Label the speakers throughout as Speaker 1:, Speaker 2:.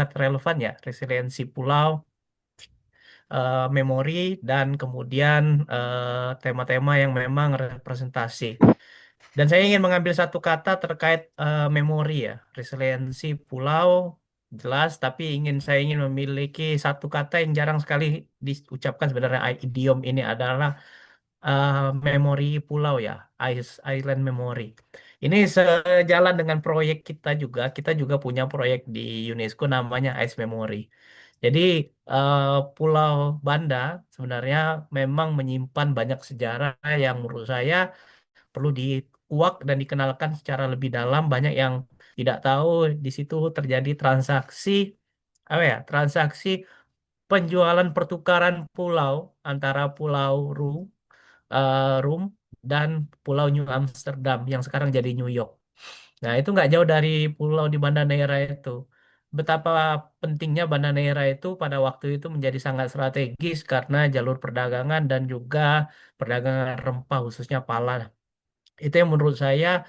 Speaker 1: sangat relevan ya, resiliensi pulau, memori, dan kemudian tema-tema yang memang representasi. Dan saya ingin mengambil satu kata terkait memori ya, resiliensi pulau jelas, tapi saya ingin memiliki satu kata yang jarang sekali diucapkan sebenarnya idiom ini adalah eh, memori pulau ya, Island Memory. Ini sejalan dengan proyek kita juga punya proyek di UNESCO namanya Ice Memory. Jadi eh, Pulau Banda sebenarnya memang menyimpan banyak sejarah yang menurut saya perlu dikuak dan dikenalkan secara lebih dalam. Banyak yang tidak tahu di situ terjadi transaksi apa ya, transaksi penjualan pertukaran pulau antara Pulau Rum dan Pulau New Amsterdam yang sekarang jadi New York. Nah, itu nggak jauh dari pulau di Banda Neira itu. Betapa pentingnya Banda Neira itu pada waktu itu menjadi sangat strategis karena jalur perdagangan dan juga perdagangan rempah khususnya pala. Itu yang menurut saya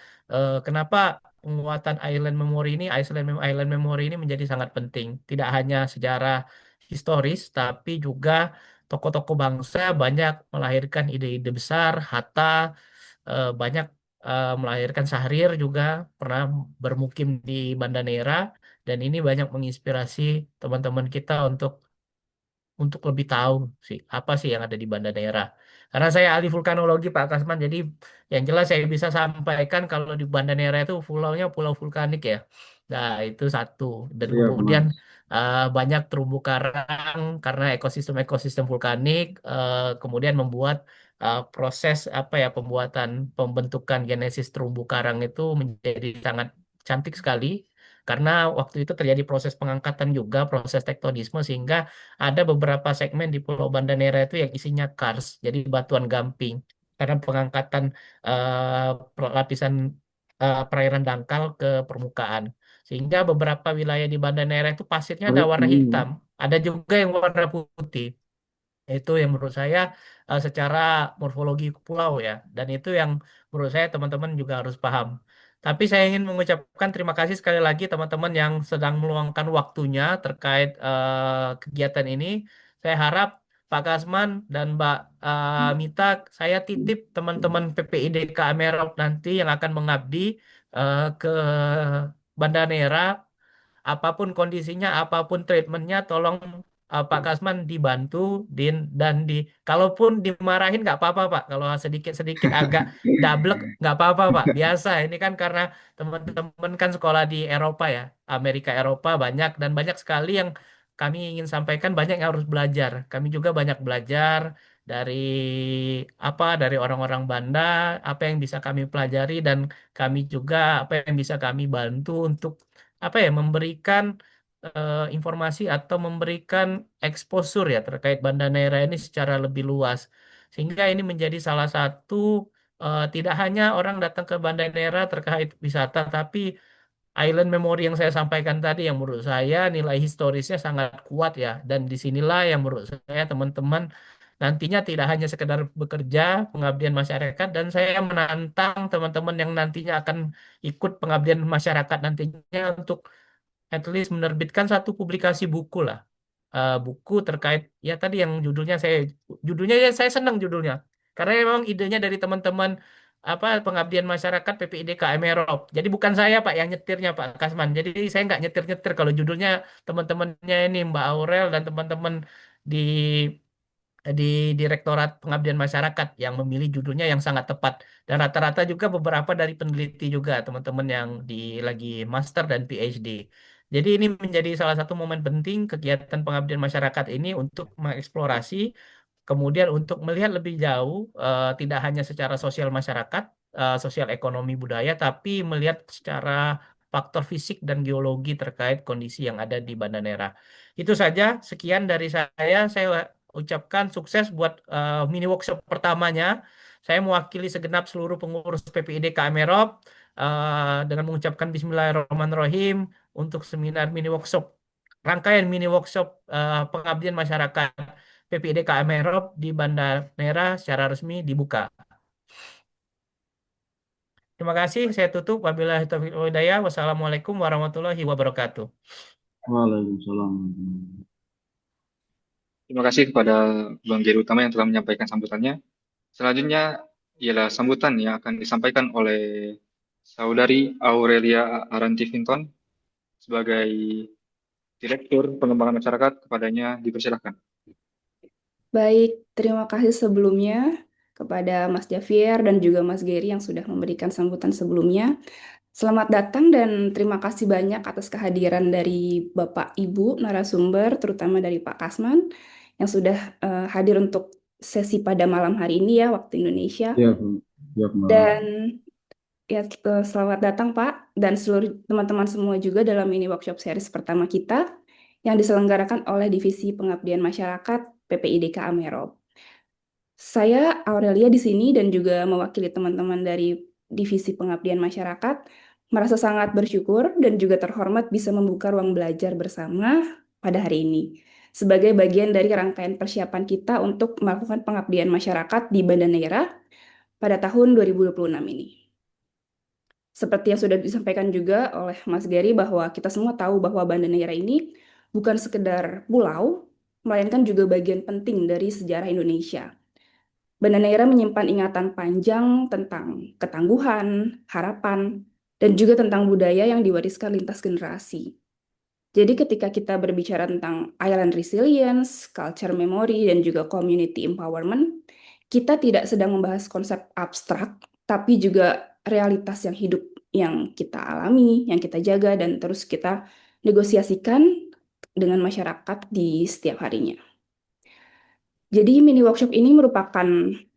Speaker 1: kenapa penguatan Island Memory ini menjadi sangat penting. Tidak hanya sejarah historis, tapi juga tokoh-tokoh bangsa banyak melahirkan ide-ide besar. Hatta banyak melahirkan Syahrir juga pernah bermukim di Banda Neira, dan ini banyak menginspirasi teman-teman kita untuk lebih tahu sih apa sih yang ada di Banda Neira. Karena saya ahli vulkanologi Pak Kasman, jadi yang jelas saya bisa sampaikan kalau di Banda Neira itu pulaunya pulau vulkanik ya. Nah, itu satu. Dan
Speaker 2: Siap,
Speaker 1: kemudian
Speaker 2: Mas.
Speaker 1: banyak terumbu karang karena ekosistem-ekosistem vulkanik kemudian membuat proses apa ya pembentukan genesis terumbu karang itu menjadi sangat cantik sekali karena waktu itu terjadi proses pengangkatan juga, proses tektonisme sehingga ada beberapa segmen di Pulau Banda Neira itu yang isinya kars, jadi batuan gamping. Karena pengangkatan lapisan perairan dangkal ke permukaan. Sehingga beberapa wilayah di Banda Neira itu pasirnya ada
Speaker 2: Menarik
Speaker 1: warna
Speaker 2: ini.
Speaker 1: hitam, ada juga yang warna putih. Itu yang menurut saya secara morfologi pulau ya. Dan itu yang menurut saya teman-teman juga harus paham. Tapi saya ingin mengucapkan terima kasih sekali lagi teman-teman yang sedang meluangkan waktunya terkait kegiatan ini. Saya harap Pak Kasman dan Mbak Mita, saya titip teman-teman PPID KM Merauke nanti yang akan mengabdi ke Banda Neira, apapun kondisinya, apapun treatmentnya, tolong Pak Kasman dibantu dan kalaupun dimarahin nggak apa-apa Pak. Kalau sedikit-sedikit agak dablek nggak apa-apa Pak. Biasa ini kan karena teman-teman kan sekolah di Eropa ya, Amerika Eropa banyak dan banyak sekali yang kami ingin sampaikan banyak yang harus belajar. Kami juga banyak belajar dari dari orang-orang Banda, apa yang bisa kami pelajari dan kami juga apa yang bisa kami bantu untuk memberikan informasi atau memberikan exposure ya terkait Banda Neira ini secara lebih luas sehingga ini menjadi salah satu tidak hanya orang datang ke Banda Neira terkait wisata tapi Island Memory yang saya sampaikan tadi yang menurut saya nilai historisnya sangat kuat ya dan disinilah yang menurut saya teman-teman nantinya tidak hanya sekedar bekerja pengabdian masyarakat dan saya menantang teman-teman yang nantinya akan ikut pengabdian masyarakat nantinya untuk at least menerbitkan satu publikasi buku lah. Buku terkait ya tadi yang judulnya ya saya senang judulnya karena memang idenya dari teman-teman pengabdian masyarakat PPID KM Erop. Jadi bukan saya Pak yang nyetirnya Pak Kasman. Jadi saya nggak nyetir-nyetir kalau judulnya teman-temannya ini Mbak Aurel dan teman-teman di di Direktorat Pengabdian Masyarakat yang memilih judulnya yang sangat tepat dan rata-rata juga beberapa dari peneliti juga teman-teman yang lagi master dan PhD. Jadi ini menjadi salah satu momen penting kegiatan pengabdian masyarakat ini untuk mengeksplorasi, kemudian untuk melihat lebih jauh tidak hanya secara sosial masyarakat, sosial ekonomi budaya, tapi melihat secara faktor fisik dan geologi terkait kondisi yang ada di Banda Neira. Itu saja, sekian dari saya. Saya ucapkan sukses buat mini workshop pertamanya. Saya mewakili segenap seluruh pengurus PPID KM Merauke dengan mengucapkan Bismillahirrahmanirrahim untuk seminar mini workshop rangkaian mini workshop pengabdian masyarakat PPID KM Merauke di Banda Neira secara resmi dibuka. Terima kasih. Saya tutup. Wabillahi taufiq wal hidayah. Wassalamualaikum warahmatullahi wabarakatuh.
Speaker 2: Waalaikumsalam.
Speaker 3: Terima kasih kepada Bang Geri Utama yang telah menyampaikan sambutannya. Selanjutnya ialah sambutan yang akan disampaikan oleh Saudari Aurelia Aranti Vinton sebagai Direktur Pengembangan Masyarakat. Kepadanya dipersilakan.
Speaker 4: Baik, terima kasih sebelumnya kepada Mas Javier dan juga Mas Geri yang sudah memberikan sambutan sebelumnya. Selamat datang dan terima kasih banyak atas kehadiran dari Bapak Ibu narasumber, terutama dari Pak Kasman yang sudah hadir untuk sesi pada malam hari ini ya waktu Indonesia.
Speaker 2: Ya, ya, Mbak.
Speaker 4: Dan ya selamat datang Pak dan seluruh teman-teman semua juga dalam ini workshop series pertama kita yang diselenggarakan oleh Divisi Pengabdian Masyarakat PPIDK Amero. Saya Aurelia di sini dan juga mewakili teman-teman dari Divisi Pengabdian Masyarakat, merasa sangat bersyukur dan juga terhormat bisa membuka ruang belajar bersama pada hari ini. Sebagai bagian dari rangkaian persiapan kita untuk melakukan pengabdian masyarakat di Banda Neira pada tahun 2026 ini. Seperti yang sudah disampaikan juga oleh Mas Gary bahwa kita semua tahu bahwa Banda Neira ini bukan sekedar pulau, melainkan juga bagian penting dari sejarah Indonesia. Banda Neira menyimpan ingatan panjang tentang ketangguhan, harapan, dan juga tentang budaya yang diwariskan lintas generasi. Jadi ketika kita berbicara tentang island resilience, culture memory, dan juga community empowerment, kita tidak sedang membahas konsep abstrak, tapi juga realitas yang hidup yang kita alami, yang kita jaga, dan terus kita negosiasikan dengan masyarakat di setiap harinya. Jadi mini workshop ini merupakan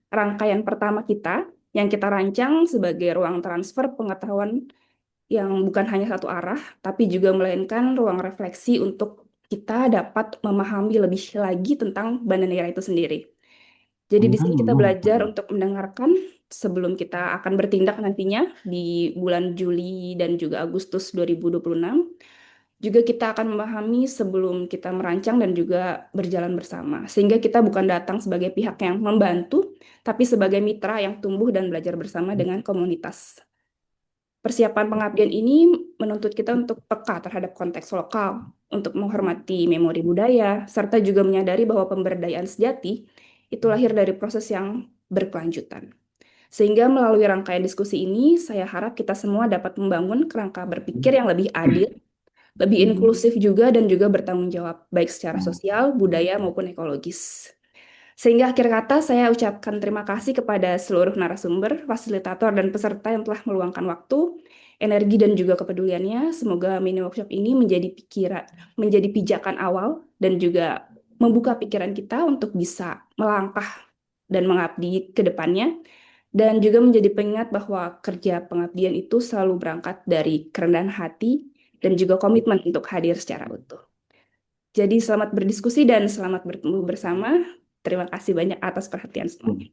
Speaker 4: rangkaian pertama kita yang kita rancang sebagai ruang transfer pengetahuan yang bukan hanya satu arah, tapi juga melainkan ruang refleksi untuk kita dapat memahami lebih lagi tentang Banda Neira itu sendiri. Jadi di sini kita belajar untuk mendengarkan sebelum kita akan bertindak nantinya di bulan Juli dan juga Agustus 2026. Juga kita akan memahami sebelum kita merancang dan juga berjalan bersama. Sehingga kita bukan datang sebagai pihak yang membantu, tapi sebagai mitra yang tumbuh dan belajar bersama dengan komunitas. Persiapan pengabdian ini menuntut kita untuk peka terhadap konteks lokal, untuk menghormati memori budaya, serta juga menyadari bahwa pemberdayaan sejati itu lahir dari proses yang berkelanjutan. Sehingga melalui rangkaian diskusi ini, saya harap kita semua dapat membangun kerangka berpikir yang lebih adil, lebih inklusif juga, dan juga bertanggung jawab, baik secara sosial, budaya, maupun ekologis. Sehingga akhir kata saya ucapkan terima kasih kepada seluruh narasumber, fasilitator, dan peserta yang telah meluangkan waktu, energi, dan juga kepeduliannya. Semoga mini workshop ini menjadi pijakan awal dan juga membuka pikiran kita untuk bisa melangkah dan mengabdi ke depannya. Dan juga menjadi pengingat bahwa kerja pengabdian itu selalu berangkat dari kerendahan hati dan juga komitmen untuk hadir secara utuh. Jadi selamat berdiskusi dan selamat bertemu bersama. Terima kasih banyak atas perhatian semuanya.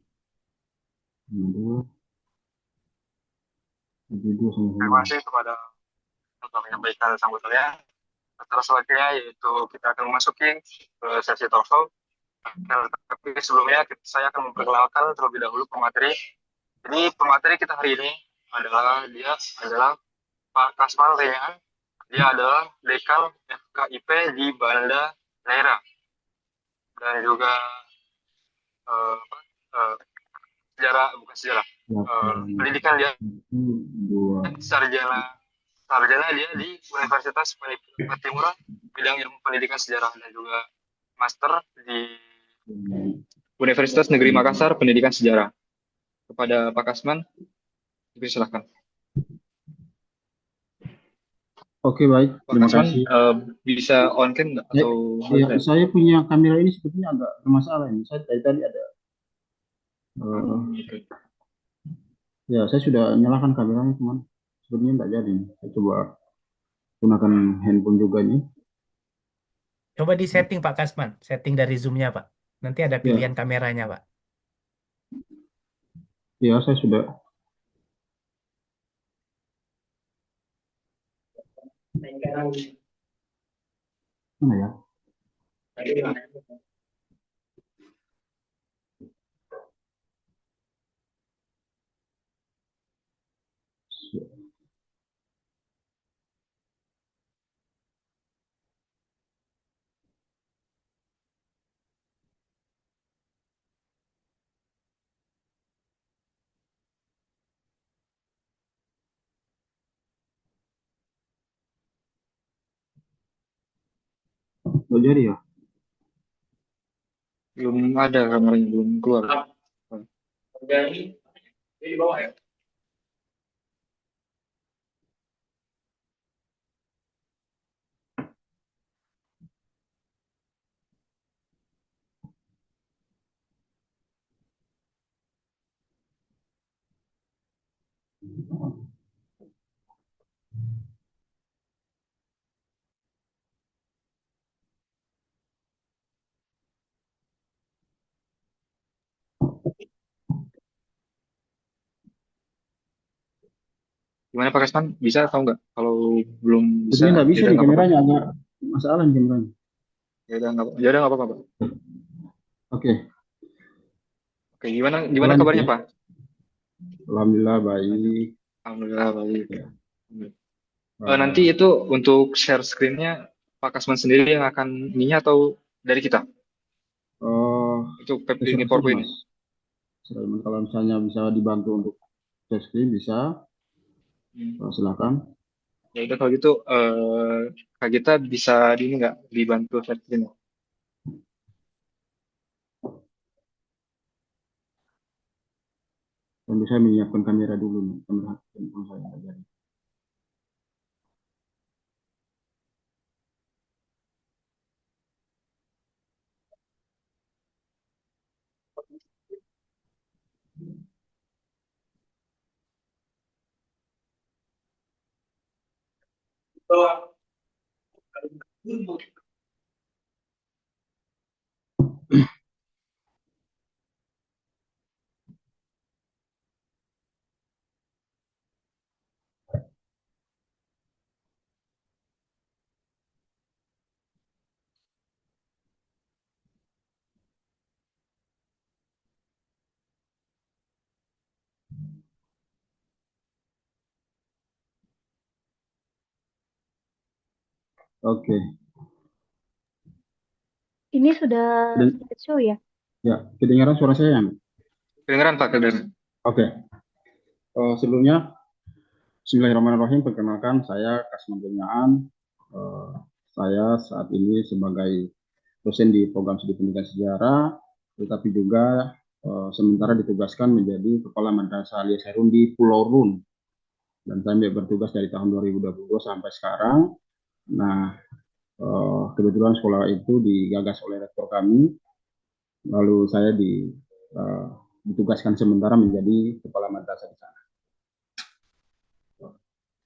Speaker 3: Terima kasih kepada yang telah menyampaikan sambutannya. Terus selanjutnya yaitu kita akan memasuki sesi talkshow. Tapi sebelumnya saya akan memperkenalkan terlebih dahulu pemateri. Jadi pemateri kita hari ini dia adalah Pak Kasman Rehan. Dia adalah Dekan FKIP di Banda Neira dan juga eh, eh, sejarah bukan sejarah pendidikan dia sarjana sarjana dia di Universitas Pendidikan Timur bidang ilmu pendidikan sejarah dan juga master di Universitas Negeri Makassar Pendidikan Sejarah. Kepada Pak Kasman, dipersilakan.
Speaker 2: Oke, baik.
Speaker 3: Pak
Speaker 2: Terima
Speaker 3: Kasman
Speaker 2: kasih.
Speaker 3: bisa on cam nggak
Speaker 2: Ya,
Speaker 3: atau
Speaker 2: ya,
Speaker 3: offline?
Speaker 2: saya punya kamera ini sepertinya agak bermasalah ini. Saya tadi ada.
Speaker 3: Oke.
Speaker 2: Ya, saya sudah nyalakan kameranya, cuman sepertinya tidak jadi. Saya coba gunakan handphone juga nih.
Speaker 1: Coba di setting Pak Kasman, setting dari Zoom-nya Pak. Nanti ada
Speaker 2: Ya,
Speaker 1: pilihan kameranya Pak.
Speaker 2: ya, saya sudah. Mana ya? Nggak jadi ya?
Speaker 3: Belum ada kameranya, belum keluar. Gimana Pak Kasman? Bisa atau enggak? Kalau belum bisa,
Speaker 2: Sepertinya nggak
Speaker 3: ya
Speaker 2: bisa
Speaker 3: udah
Speaker 2: nih,
Speaker 3: nggak apa-apa.
Speaker 2: kameranya agak masalah nih kameranya.
Speaker 3: Ya udah nggak apa-apa Pak.
Speaker 2: Oke,
Speaker 3: Oke, gimana
Speaker 2: kita
Speaker 3: gimana
Speaker 2: lanjut
Speaker 3: kabarnya
Speaker 2: ya.
Speaker 3: Pak?
Speaker 2: Alhamdulillah
Speaker 3: Lanjut.
Speaker 2: baik.
Speaker 3: Alhamdulillah baik.
Speaker 2: Ya.
Speaker 3: Nanti
Speaker 2: Eh,
Speaker 3: itu untuk share screen-nya Pak Kasman sendiri yang akan ininya atau dari kita?
Speaker 2: eh,
Speaker 3: Untuk ini
Speaker 2: terserah saja
Speaker 3: PowerPoint.
Speaker 2: Mas. Kalau misalnya bisa dibantu untuk share screen bisa,
Speaker 3: Hmm.
Speaker 2: silakan.
Speaker 3: Ya udah kalau gitu Kak Gita bisa di ini nggak dibantu share screen?
Speaker 2: Dan saya menyiapkan kamera dulu nih, kamera handphone saya nggak jadi. Oke,
Speaker 5: Ini sudah
Speaker 2: Keden-
Speaker 5: show ya?
Speaker 2: ya kedengaran suara saya ya?
Speaker 3: Kedengeran Pak, kedengeran.
Speaker 2: Oke, sebelumnya Bismillahirrahmanirrahim. Perkenalkan saya Kasman Kurniaan. Eh, saya saat ini sebagai dosen di program studi pendidikan sejarah, tetapi juga sementara ditugaskan menjadi Kepala Madrasah Alias Harun di Pulau Run. Dan saya bertugas dari tahun 2022 sampai sekarang. Nah, kebetulan sekolah itu digagas oleh rektor kami, lalu saya ditugaskan sementara menjadi Kepala Madrasah di sana.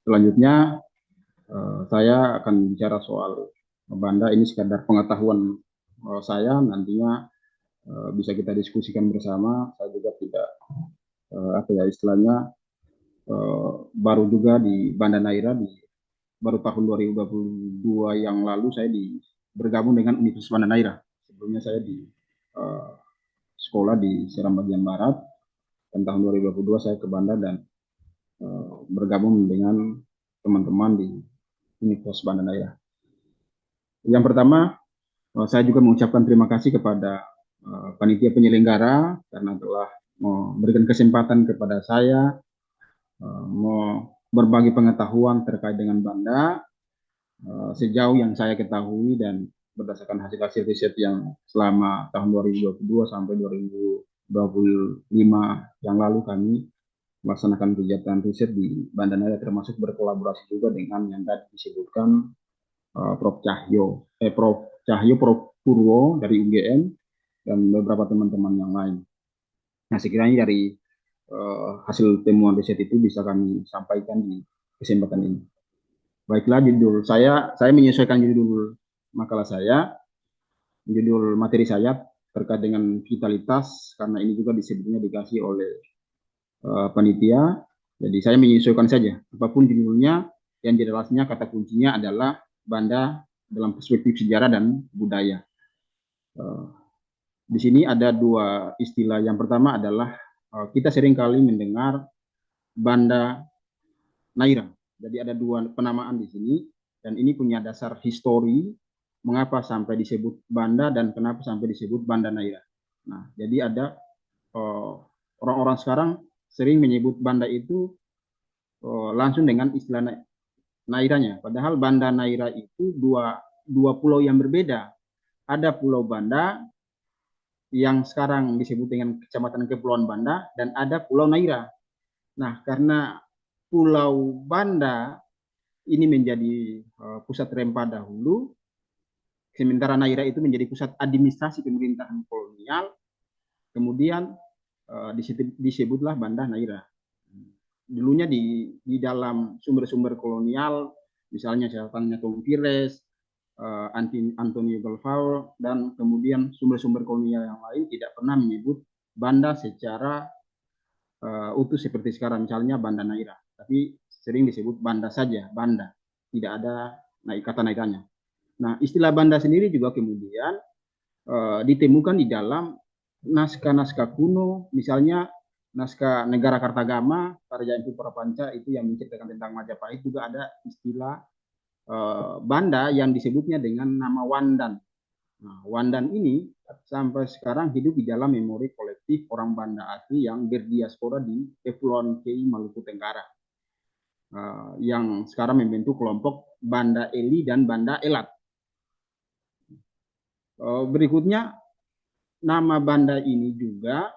Speaker 2: Selanjutnya, saya akan bicara soal Banda. Ini sekadar pengetahuan saya, nantinya bisa kita diskusikan bersama. Saya juga tidak apa ya istilahnya baru juga di Banda Naira, baru tahun 2022 yang lalu saya bergabung dengan Universitas Banda Naira. Sebelumnya saya di sekolah di Seram bagian Barat, dan tahun 2022 saya ke Banda dan bergabung dengan teman-teman di Universitas Banda Naira. Yang pertama, saya juga mengucapkan terima kasih kepada panitia penyelenggara karena telah memberikan kesempatan kepada saya mau berbagi pengetahuan terkait dengan Banda sejauh yang saya ketahui dan berdasarkan hasil-hasil riset yang selama tahun 2022 sampai 2025 yang lalu kami melaksanakan kegiatan riset di Banda Naira, termasuk berkolaborasi juga dengan yang tadi disebutkan Prof Cahyo, Prof Purwo dari UGM, dan beberapa teman-teman yang lain. Nah, sekiranya dari hasil temuan riset itu bisa kami sampaikan di kesempatan ini. Baiklah, saya menyesuaikan judul makalah saya, judul materi saya terkait dengan vitalitas, karena ini juga disebutnya dikasih oleh panitia. Jadi saya menyesuaikan saja, apapun judulnya, yang jelasnya kata kuncinya adalah Banda dalam perspektif sejarah dan budaya. Di sini ada dua istilah. Yang pertama adalah kita sering kali mendengar Banda Naira. Jadi ada dua penamaan di sini, dan ini punya dasar histori mengapa sampai disebut Banda dan kenapa sampai disebut Banda Naira. Nah, jadi ada orang-orang sekarang sering menyebut Banda itu langsung dengan istilah Nairanya. Padahal Banda Naira itu dua dua pulau yang berbeda. Ada Pulau Banda yang sekarang disebut dengan Kecamatan Kepulauan Banda, dan ada Pulau Naira. Nah, karena Pulau Banda ini menjadi pusat rempah dahulu, sementara Naira itu menjadi pusat administrasi pemerintahan kolonial, kemudian disebutlah Banda Naira. Dulunya di dalam sumber-sumber kolonial, misalnya catatannya Tom Pires, Antonio Galvao, dan kemudian sumber-sumber kolonial yang lain tidak pernah menyebut Banda secara utuh seperti sekarang, misalnya Banda Naira, tapi sering disebut Banda saja, Banda, tidak ada kata Nairanya. Nah, istilah Banda sendiri juga kemudian ditemukan di dalam naskah-naskah kuno, misalnya naskah Negara Kartagama karya Empu Prapanca itu yang menceritakan tentang Majapahit, juga ada istilah Banda yang disebutnya dengan nama Wandan. Nah, Wandan ini sampai sekarang hidup di dalam memori kolektif orang Banda asli yang berdiaspora di Kepulauan Kei Maluku Tenggara, yang sekarang membentuk kelompok Banda Eli dan Banda Elat. Berikutnya, nama Banda ini juga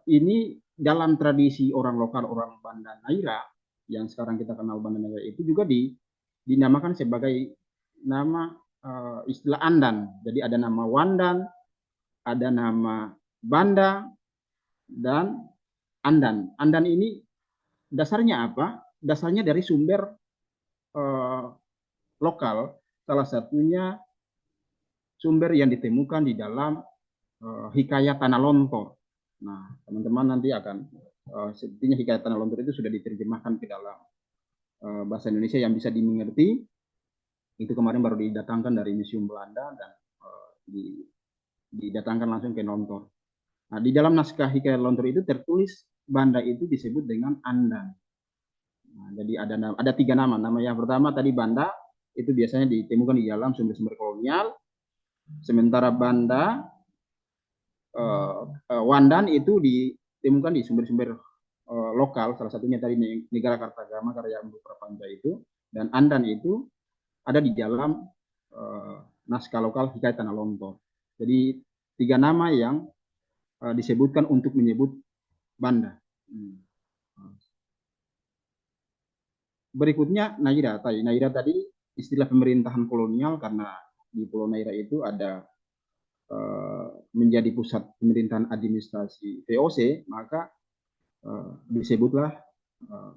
Speaker 2: ini dalam tradisi orang lokal, orang Banda Naira yang sekarang kita kenal Banda Naira itu juga dinamakan sebagai nama istilah Andan. Jadi ada nama Wandan, ada nama Banda, dan Andan. Andan ini dasarnya apa? Dasarnya dari sumber lokal, salah satunya sumber yang ditemukan di dalam Hikayat Tanah Lontor. Nah, teman-teman nanti akan sepertinya Hikayat Tanah Lontor itu sudah diterjemahkan ke dalam bahasa Indonesia yang bisa dimengerti. Itu kemarin baru didatangkan dari Museum Belanda dan didatangkan langsung ke Lontor. Nah, di dalam naskah Hikayat Lontor itu tertulis Banda itu disebut dengan Andan. Nah, jadi ada 3 nama. Nama yang pertama tadi Banda, itu biasanya ditemukan di dalam sumber-sumber kolonial. Sementara Banda, Wandan itu ditemukan di sumber-sumber lokal, salah satunya tadi Negara Kartagama karya Empu Prapanca itu, dan Andan itu ada di dalam naskah lokal Hikayat Tanah Lontor. Jadi 3 nama yang disebutkan untuk menyebut Banda. Berikutnya Naira. Naira tadi istilah pemerintahan kolonial karena di Pulau Naira itu ada menjadi pusat pemerintahan administrasi VOC, maka disebutlah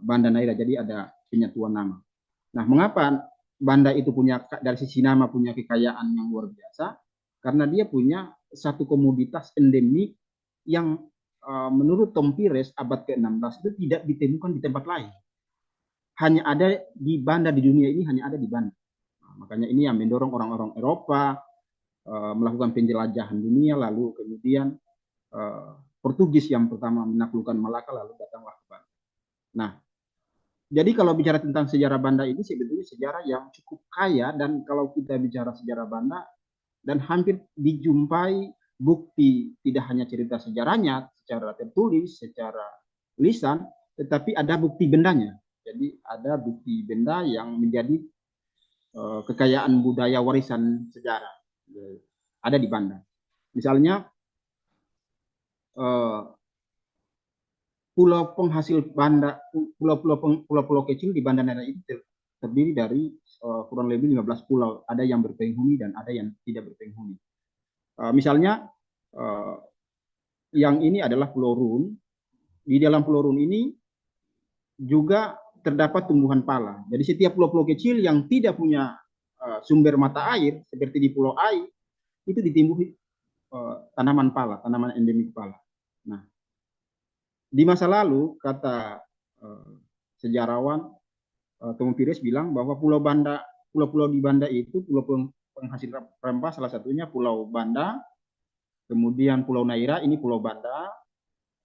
Speaker 2: Banda Naira. Jadi ada penyatuan nama. Nah, mengapa Banda itu punya dari sisi nama punya kekayaan yang luar biasa? Karena dia punya satu komoditas endemik yang menurut Tom Pires abad ke-16 itu tidak ditemukan di tempat lain. Hanya ada di Banda, di dunia ini hanya ada di Banda. Nah, makanya ini yang mendorong orang-orang Eropa melakukan penjelajahan dunia, lalu kemudian Portugis yang pertama menaklukkan Malaka, lalu datanglah ke Banda. Nah, jadi kalau bicara tentang sejarah Banda ini sebetulnya sejarah yang cukup kaya, dan kalau kita bicara sejarah Banda, dan hampir dijumpai bukti tidak hanya cerita sejarahnya secara tertulis, secara lisan, tetapi ada bukti bendanya. Jadi ada bukti benda yang menjadi kekayaan budaya warisan sejarah ada di Banda. Misalnya pulau penghasil Banda, pulau-pulau kecil di Banda Naira itu terdiri dari kurang lebih 15 pulau. Ada yang berpenghuni dan ada yang tidak berpenghuni. Misalnya yang ini adalah Pulau Run. Di dalam Pulau Run ini juga terdapat tumbuhan pala. Jadi setiap pulau-pulau kecil yang tidak punya sumber mata air seperti di Pulau Ai itu ditumbuhi tanaman pala, tanaman endemik pala. Nah, di masa lalu kata sejarawan Tom Pires bilang bahwa pulau-pulau di Banda itu pulau penghasil rempah, salah satunya Pulau Banda, kemudian Pulau Naira, ini Pulau Banda,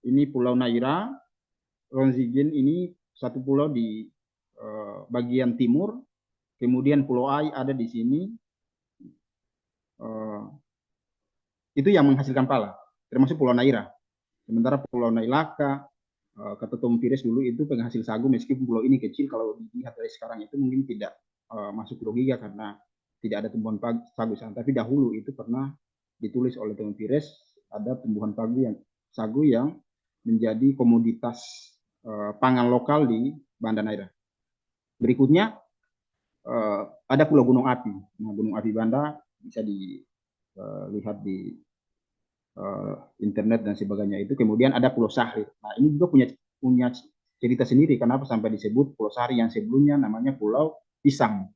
Speaker 2: ini Pulau Naira, Ronzigin ini satu pulau di bagian timur, kemudian Pulau Ai ada di sini, itu yang menghasilkan pala, termasuk Pulau Naira. Sementara Pulau Nailaka, kata Tom Pires dulu itu penghasil sagu, meskipun pulau ini kecil, kalau dilihat dari sekarang itu mungkin tidak masuk logika karena tidak ada tumbuhan sagu sana. Tapi dahulu itu pernah ditulis oleh Teman Pires, ada tumbuhan sagu yang menjadi komoditas pangan lokal di Banda Neira. Berikutnya ada Pulau Gunung Api. Nah, Gunung Api Banda bisa dilihat di internet dan sebagainya itu. Kemudian ada Pulau Sahri. Nah, ini juga punya cerita sendiri. Kenapa sampai disebut Pulau Sahri yang sebelumnya namanya Pulau Pisang.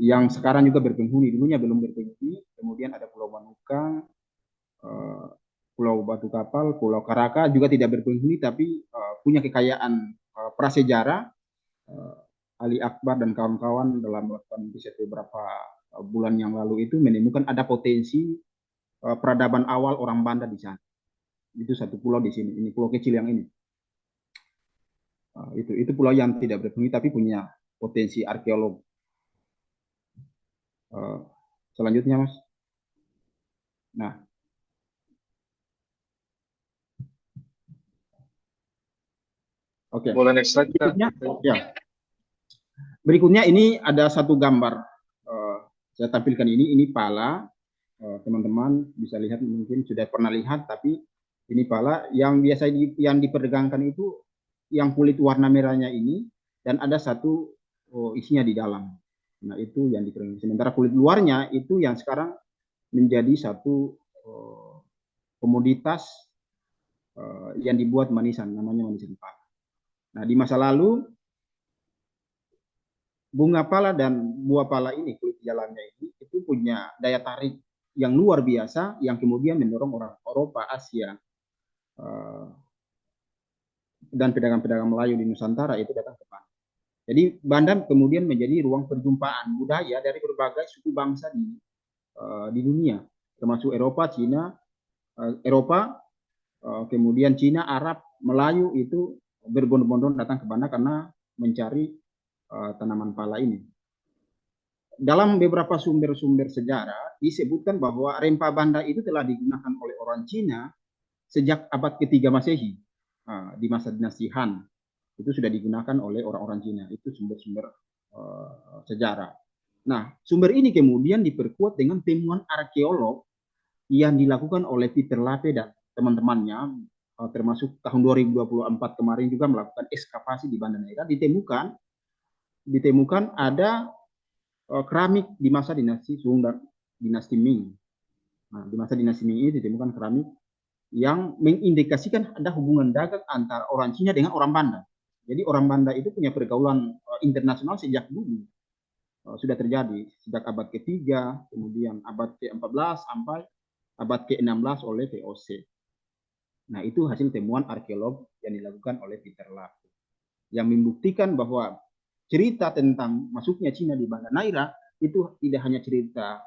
Speaker 2: Yang sekarang juga berpenghuni. Dulunya belum berpenghuni. Kemudian ada Pulau Manukang, Pulau Batu Kapal, Pulau Karaka juga tidak berpenghuni, tapi punya kekayaan prasejarah. Ali Akbar dan kawan-kawan dalam melakukan riset beberapa bulan yang lalu itu menemukan ada potensi peradaban awal orang Banda di sana. Itu satu pulau di sini. Ini pulau kecil yang ini. Itu pulau yang tidak berpenghuni tapi punya potensi arkeolog. Selanjutnya, Mas. Nah, oke.
Speaker 3: Boleh next slide.
Speaker 2: Berikutnya, ya. Berikutnya ini ada satu gambar. Saya tampilkan ini pala. Teman-teman bisa lihat, mungkin sudah pernah lihat, tapi ini pala yang biasa yang diperdagangkan itu yang kulit warna merahnya ini, dan ada satu isinya di dalam. Nah, itu yang dikeringkan. Sementara kulit luarnya itu yang sekarang menjadi satu komoditas yang dibuat manisan, namanya manisan pala. Nah, di masa lalu bunga pala dan buah pala ini, kulit jalannya ini, itu punya daya tarik yang luar biasa, yang kemudian mendorong orang Eropa, Asia, dan pedagang-pedagang Melayu di Nusantara itu datang ke Banda. Jadi Banda kemudian menjadi ruang perjumpaan budaya dari berbagai suku bangsa di dunia, termasuk Eropa, Cina, kemudian Cina, Arab, Melayu itu berbondong-bondong datang ke Banda karena mencari tanaman pala ini. Dalam beberapa sumber-sumber sejarah disebutkan bahwa rempah Banda itu telah digunakan oleh orang Cina sejak abad ke-3 Masehi, di masa dinasti Han. Itu sudah digunakan oleh orang-orang Cina. Itu sumber-sumber sejarah. Nah, sumber ini kemudian diperkuat dengan temuan arkeolog yang dilakukan oleh Peter Lape dan teman-temannya, termasuk tahun 2024 kemarin juga melakukan ekskavasi di Banda Neira. Ditemukan ada keramik di masa dinasti Sung dan dinasti Ming. Nah, di masa dinasti Ming ini ditemukan keramik yang mengindikasikan ada hubungan dagang antara orang Cina dengan orang Banda. Jadi orang Banda itu punya pergaulan internasional sejak dulu. Sudah terjadi sejak abad ke-3, kemudian abad ke-14 sampai abad ke-16 oleh VOC. Nah, itu hasil temuan arkeolog yang dilakukan oleh Peter Lape, yang membuktikan bahwa cerita tentang masuknya Cina di Banda Neira itu tidak hanya cerita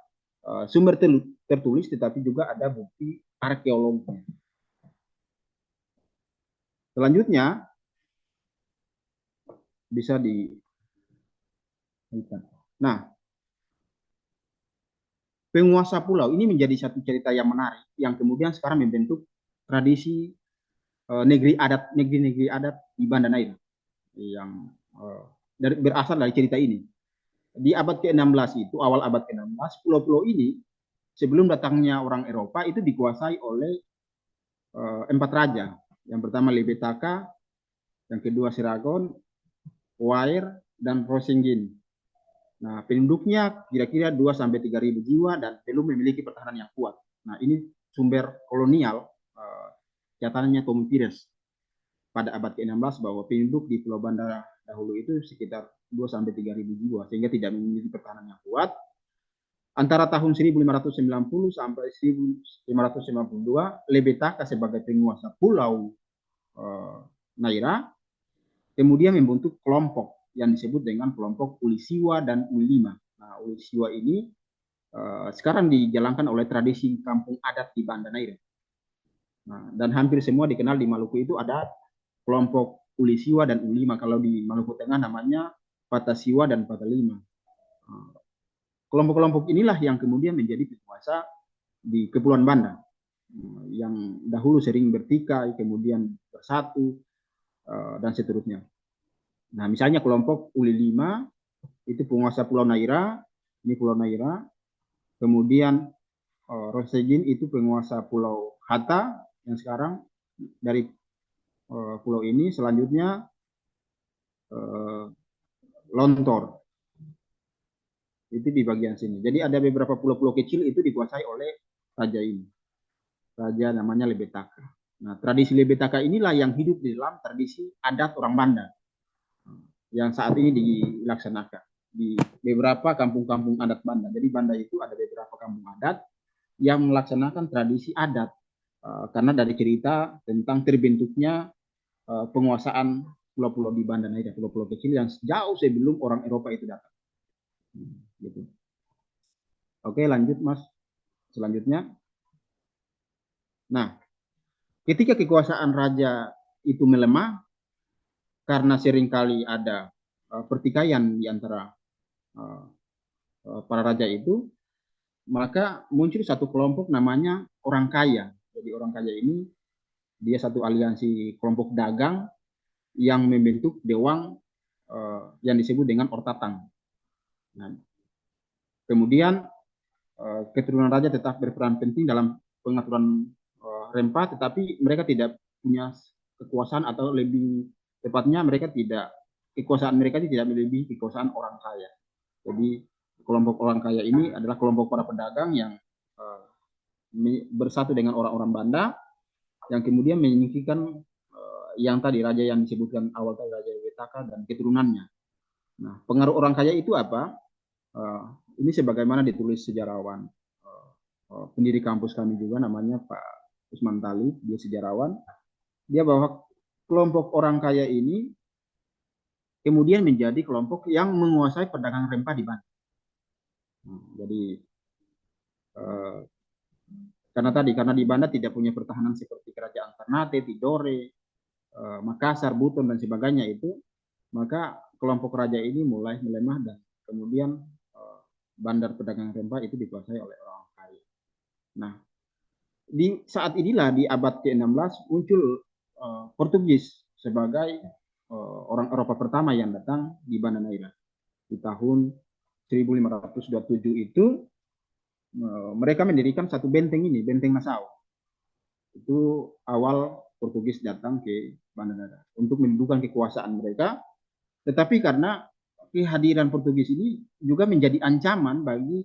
Speaker 2: sumber tertulis, tetapi juga ada bukti arkeologinya. Selanjutnya bisa di. Nah, penguasa pulau ini menjadi satu cerita yang menarik, yang kemudian sekarang membentuk tradisi negeri adat di Banda Neira yang berasal dari cerita ini. Di abad ke-16 itu, awal abad ke-16, pulau-pulau ini sebelum datangnya orang Eropa itu dikuasai oleh 4 raja. Yang pertama Lebetaka, yang kedua Siragon, Wair, dan Rosingin. Nah, penduduknya kira-kira 2-3 ribu jiwa dan belum memiliki pertahanan yang kuat. Nah, ini sumber kolonial catatannya Tom Pires pada abad ke-16 bahwa penduduk di Pulau Banda dahulu itu sekitar 2-3 ribu jiwa, sehingga tidak memiliki pertahanan yang kuat. Antara tahun 1590 sampai 1592, Lebetaka sebagai penguasa Pulau Neira kemudian membentuk kelompok yang disebut dengan kelompok Ulisiwa dan Ulima. Nah, Ulisiwa ini sekarang dijalankan oleh tradisi kampung adat di Banda Neira. Nah, dan hampir semua dikenal di Maluku itu ada kelompok Ulisiwa dan Ulima. Kalau di Maluku Tengah namanya Patasiwa dan Patalima. Kelompok-kelompok inilah yang kemudian menjadi penguasa di Kepulauan Banda, yang dahulu sering bertikai, kemudian bersatu, dan seterusnya. Nah, misalnya kelompok Uli 5 itu penguasa Pulau Naira, ini Pulau Naira. Kemudian Rosejin itu penguasa Pulau Hatta yang sekarang dari pulau ini. Selanjutnya Lontor itu di bagian sini. Jadi ada beberapa pulau-pulau kecil itu dikuasai oleh raja ini. Raja namanya Lebetaka. Nah, tradisi Lebetaka inilah yang hidup di dalam tradisi adat orang Banda yang saat ini dilaksanakan di beberapa kampung-kampung adat Banda. Jadi Banda itu ada beberapa kampung adat yang melaksanakan tradisi adat karena dari cerita tentang terbentuknya penguasaan pulau-pulau di Banda Neira, pulau-pulau kecil yang jauh sebelum orang Eropa itu datang. Gitu. Oke, lanjut Mas. Selanjutnya. Nah, ketika kekuasaan raja itu melemah karena seringkali ada pertikaian di antara para raja itu, maka muncul satu kelompok namanya orang kaya. Jadi orang kaya ini dia satu aliansi kelompok dagang yang membentuk dewan yang disebut dengan Ortatang. Nah, kemudian keturunan raja tetap berperan penting dalam pengaturan rempah, tetapi mereka tidak punya kekuasaan, atau lebih tepatnya kekuasaan mereka tidak melebihi kekuasaan orang kaya. Jadi kelompok orang kaya ini adalah kelompok para pedagang yang bersatu dengan orang-orang Banda yang kemudian menyingkirkan yang tadi raja yang disebutkan awal tadi, Raja Wetaka dan keturunannya. Nah, pengaruh orang kaya itu apa? Ini sebagaimana ditulis sejarawan pendiri kampus kami juga, namanya Pak Usman Talib, dia sejarawan. Dia bahwa kelompok orang kaya ini kemudian menjadi kelompok yang menguasai perdagangan rempah di Banda. Jadi karena di Banda tidak punya pertahanan seperti kerajaan Ternate, Tidore, Makassar, Buton dan sebagainya itu, maka kelompok raja ini mulai melemah dan kemudian bandar perdagangan rempah itu dikuasai oleh orang kaya. Nah, di saat inilah di abad ke-16 muncul Portugis sebagai orang Eropa pertama yang datang di Banda Neira. Di tahun 1527 itu mereka mendirikan satu benteng ini, Benteng Nassau. Itu awal Portugis datang ke Banda Neira untuk mendudukan kekuasaan mereka. Tetapi karena kehadiran Portugis ini juga menjadi ancaman bagi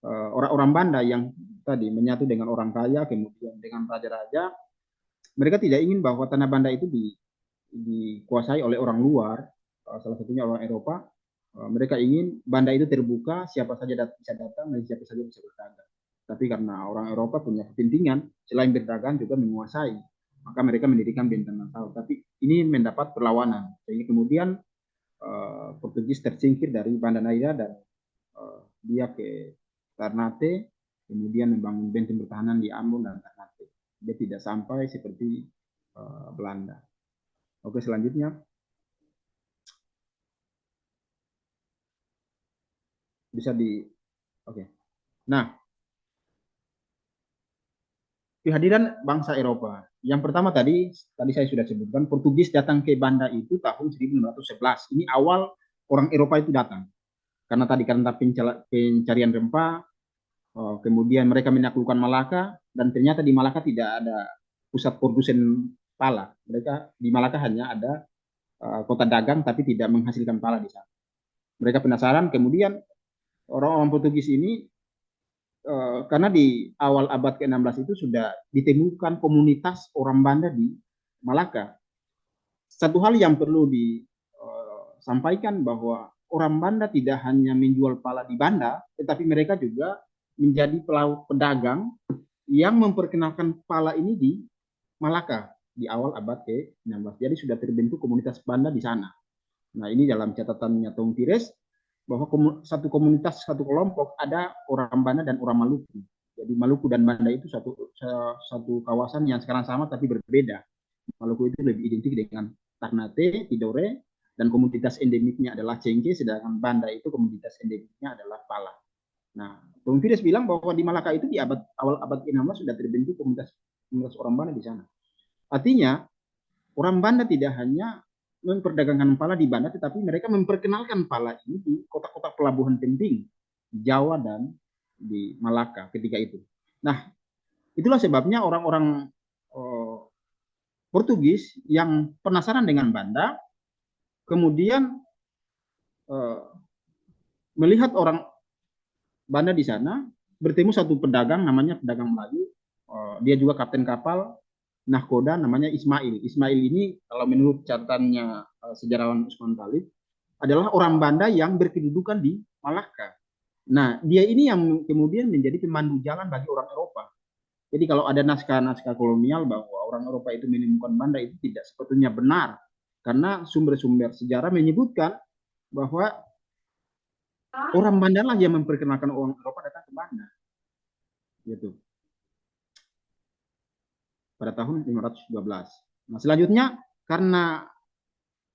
Speaker 2: orang-orang Banda yang tadi menyatu dengan orang kaya, kemudian dengan raja-raja. Mereka tidak ingin bahwa tanah Banda itu dikuasai oleh orang luar, salah satunya orang Eropa. Mereka ingin Banda itu terbuka, siapa saja bisa datang dan siapa saja bisa berdagang. Tapi karena orang Eropa punya kepentingan, selain berdagang juga menguasai, maka mereka mendirikan Benteng Nassau. Tapi ini mendapat perlawanan, sehingga kemudian Portugis tersingkir dari Banda Neira dan dia ke Ternate, kemudian membangun benteng pertahanan di Ambon dan Ternate. Dia tidak sampai seperti Belanda. Oke, selanjutnya. Bisa oke. Nah, kehadiran bangsa Eropa. Yang pertama tadi saya sudah sebutkan, Portugis datang ke Banda itu tahun 1911. Ini awal orang Eropa itu datang. Karena pencarian rempah, kemudian mereka menaklukkan Malaka, dan ternyata di Malaka tidak ada pusat produsen pala. Mereka di Malaka hanya ada kota dagang, tapi tidak menghasilkan pala di sana. Mereka penasaran, kemudian orang-orang Portugis ini karena di awal abad ke-16 itu sudah ditemukan komunitas orang Banda di Malaka. Satu hal yang perlu disampaikan bahwa orang Banda tidak hanya menjual pala di Banda, tetapi mereka juga menjadi pedagang yang memperkenalkan pala ini di Malaka di awal abad ke-16. Jadi sudah terbentuk komunitas Banda di sana. Nah, ini dalam catatannya Tom Pires, bahwa satu komunitas, satu kelompok ada orang Banda dan orang Maluku. Jadi Maluku dan Banda itu satu kawasan yang sekarang sama tapi berbeda. Maluku itu lebih identik dengan Ternate, Tidore, dan komunitas endemiknya adalah Cengke, sedangkan Banda itu komunitas endemiknya adalah Pala. Nah, Tom Pires bilang bahwa di Malaka itu di awal abad ke-16 sudah terbentuk komunitas orang Banda di sana. Artinya, orang Banda tidak hanya memperdagangkan pala di Banda, tetapi mereka memperkenalkan pala ini di kota-kota pelabuhan penting di Jawa dan di Malaka ketika itu. Nah, itulah sebabnya orang-orang Portugis yang penasaran dengan Banda, kemudian melihat orang Banda di sana, bertemu satu pedagang namanya pedagang Melayu, dia juga kapten kapal nahkoda namanya Ismail. Ismail ini kalau menurut catatannya sejarawan Usman Talib adalah orang Banda yang berkedudukan di Malaka. Nah, dia ini yang kemudian menjadi pemandu jalan bagi orang Eropa. Jadi kalau ada naskah-naskah kolonial bahwa orang Eropa itu menemukan Banda, itu tidak sebetulnya benar. Karena sumber-sumber sejarah menyebutkan bahwa orang Banda lah yang memperkenalkan orang Eropa datang ke Banda. Gitu. Pada tahun 512. Nah, selanjutnya karena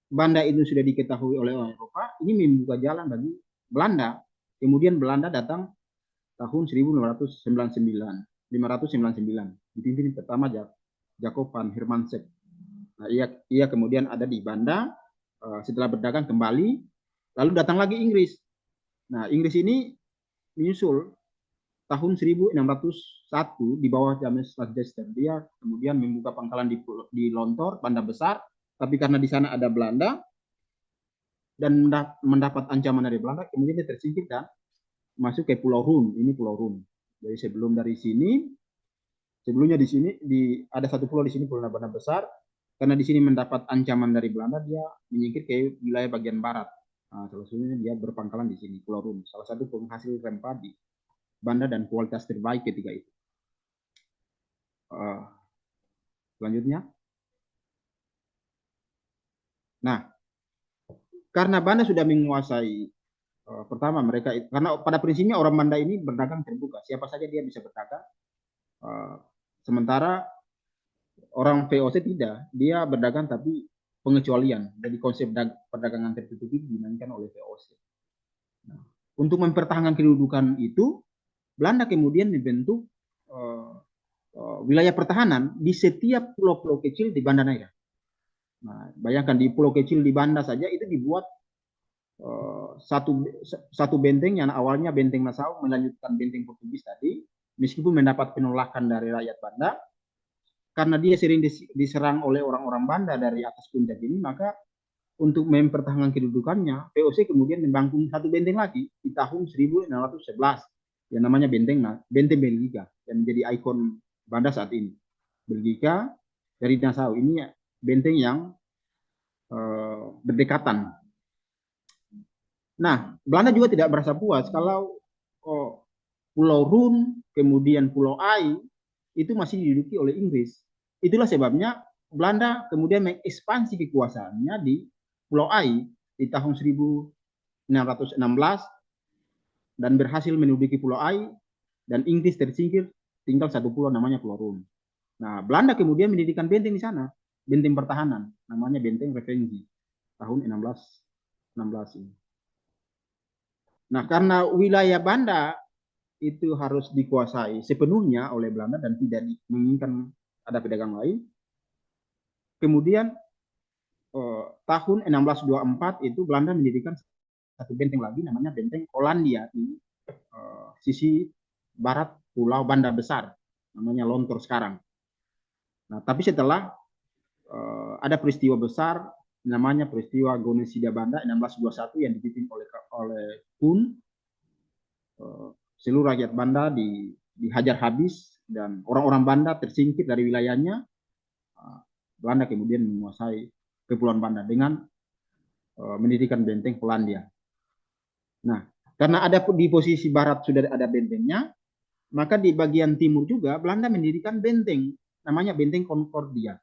Speaker 2: Banda itu sudah diketahui oleh orang Eropa, ini membuka jalan bagi Belanda. Kemudian Belanda datang tahun 599, dipimpin pertama Jacob van Hermansek. Nah, ia kemudian ada di Banda, setelah berdagang kembali, lalu datang lagi Inggris. Nah, Inggris ini menyusul tahun 1601 di bawah James Leicester. Dia kemudian membuka pangkalan di Lontor, Banda Besar, tapi karena di sana ada Belanda dan mendapat ancaman dari Belanda, kemudian dia tersingkir dan masuk ke Pulau Run. Ini Pulau Run. Jadi sebelumnya di sini ada satu pulau di sini, Pulau Banda Besar. Karena di sini mendapat ancaman dari Belanda, dia menyingkir ke wilayah bagian barat. Nah, salah satunya dia berpangkalan di sini, Pulau Run. Salah satu penghasil rempah di Banda dan kualitas terbaik ketika itu. Selanjutnya. Nah, karena Banda sudah menguasai, pertama mereka, karena pada prinsipnya orang Banda ini berdagang terbuka, siapa saja dia bisa berdagang. Sementara orang VOC tidak, dia berdagang tapi pengecualian. Jadi konsep perdagangan tertutup itu dimainkan oleh VOC. Nah, untuk mempertahankan kedudukan itu, Belanda kemudian membentuk wilayah pertahanan di setiap pulau-pulau kecil di Banda Neira. Nah, bayangkan di pulau kecil di Banda saja itu dibuat satu benteng yang awalnya benteng Nassau melanjutkan benteng Portugis tadi, meskipun mendapat penolakan dari rakyat Banda, karena dia sering diserang oleh orang-orang Banda dari atas puncak ini, maka untuk mempertahankan kedudukannya, VOC kemudian membangun satu benteng lagi di tahun 1611 yang namanya benteng Belgika, yang menjadi ikon Banda saat ini. Belgika dari Nassau ini benteng yang berdekatan. Nah, Belanda juga tidak merasa puas kalau Pulau Run, kemudian Pulau Ai, itu masih diduduki oleh Inggris. Itulah sebabnya Belanda kemudian mengekspansi kekuasaannya di Pulau Ai di tahun 1616 dan berhasil menduduki Pulau Ai, dan Inggris tersingkir, tinggal satu pulau namanya Pulau Run. Nah, Belanda kemudian mendirikan benteng di sana, benteng pertahanan, namanya Benteng Revenge, tahun 1616 ini. Nah, karena wilayah Banda itu harus dikuasai sepenuhnya oleh Belanda dan tidak menginginkan ada pedagang lain, kemudian tahun 1624 itu Belanda mendirikan satu benteng lagi namanya Benteng Hollandia di sisi barat Pulau Banda Besar, namanya Lontor sekarang. Nah, tapi setelah ada peristiwa besar namanya peristiwa Genosida Banda 1621 yang dipimpin oleh Kun, seluruh rakyat Banda dihajar habis dan orang-orang Banda tersingkir dari wilayahnya. Belanda kemudian menguasai Kepulauan Banda dengan mendirikan benteng Hollandia. Nah, karena ada di posisi barat sudah ada bentengnya, maka di bagian timur juga Belanda mendirikan benteng namanya Benteng Concordia.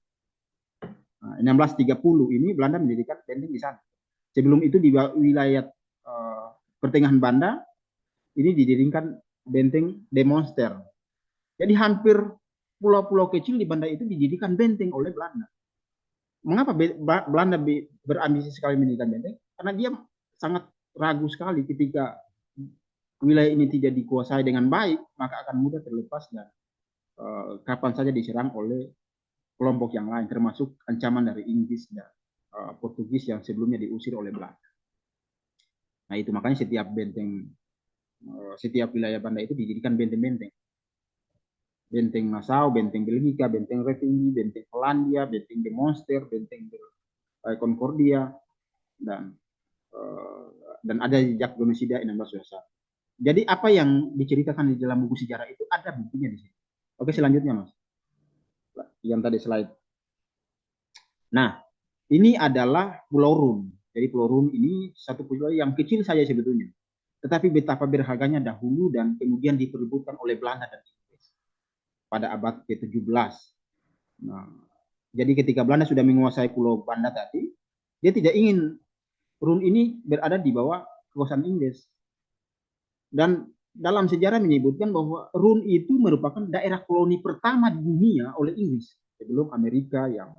Speaker 2: Nah, 1630 ini Belanda mendirikan benteng di sana. Sebelum itu di wilayah pertengahan Banda ini didirikan benteng De Monster. Jadi hampir pulau-pulau kecil di Banda itu didirikan benteng oleh Belanda. Mengapa Belanda berambisi sekali mendirikan benteng? Karena dia sangat ragu sekali ketika wilayah ini tidak dikuasai dengan baik, maka akan mudah terlepas dan kapan saja diserang oleh kelompok yang lain, termasuk ancaman dari Inggris dan Portugis yang sebelumnya diusir oleh Belanda. Nah itu makanya setiap wilayah Banda itu didirikan benteng-benteng. Benteng Nassau, benteng Belgika, benteng Revingi, benteng Hollandia, benteng de Monster, benteng de Concordia, dan uh, ada jejak genosida 1621. Jadi apa yang diceritakan di dalam buku sejarah itu ada buktinya di sini. Oke, selanjutnya Mas. Yang tadi slide. Nah, ini adalah Pulau Run. Jadi Pulau Run ini satu pulau yang kecil saja sebetulnya. Tetapi betapa berharganya dahulu dan kemudian diperebutkan oleh Belanda dan Inggris pada abad ke-17. Nah, jadi ketika Belanda sudah menguasai Pulau Banda tadi, dia tidak ingin Run ini berada di bawah kekuasaan Inggris. Dan dalam sejarah menyebutkan bahwa Run itu merupakan daerah koloni pertama di dunia oleh Inggris sebelum Amerika yang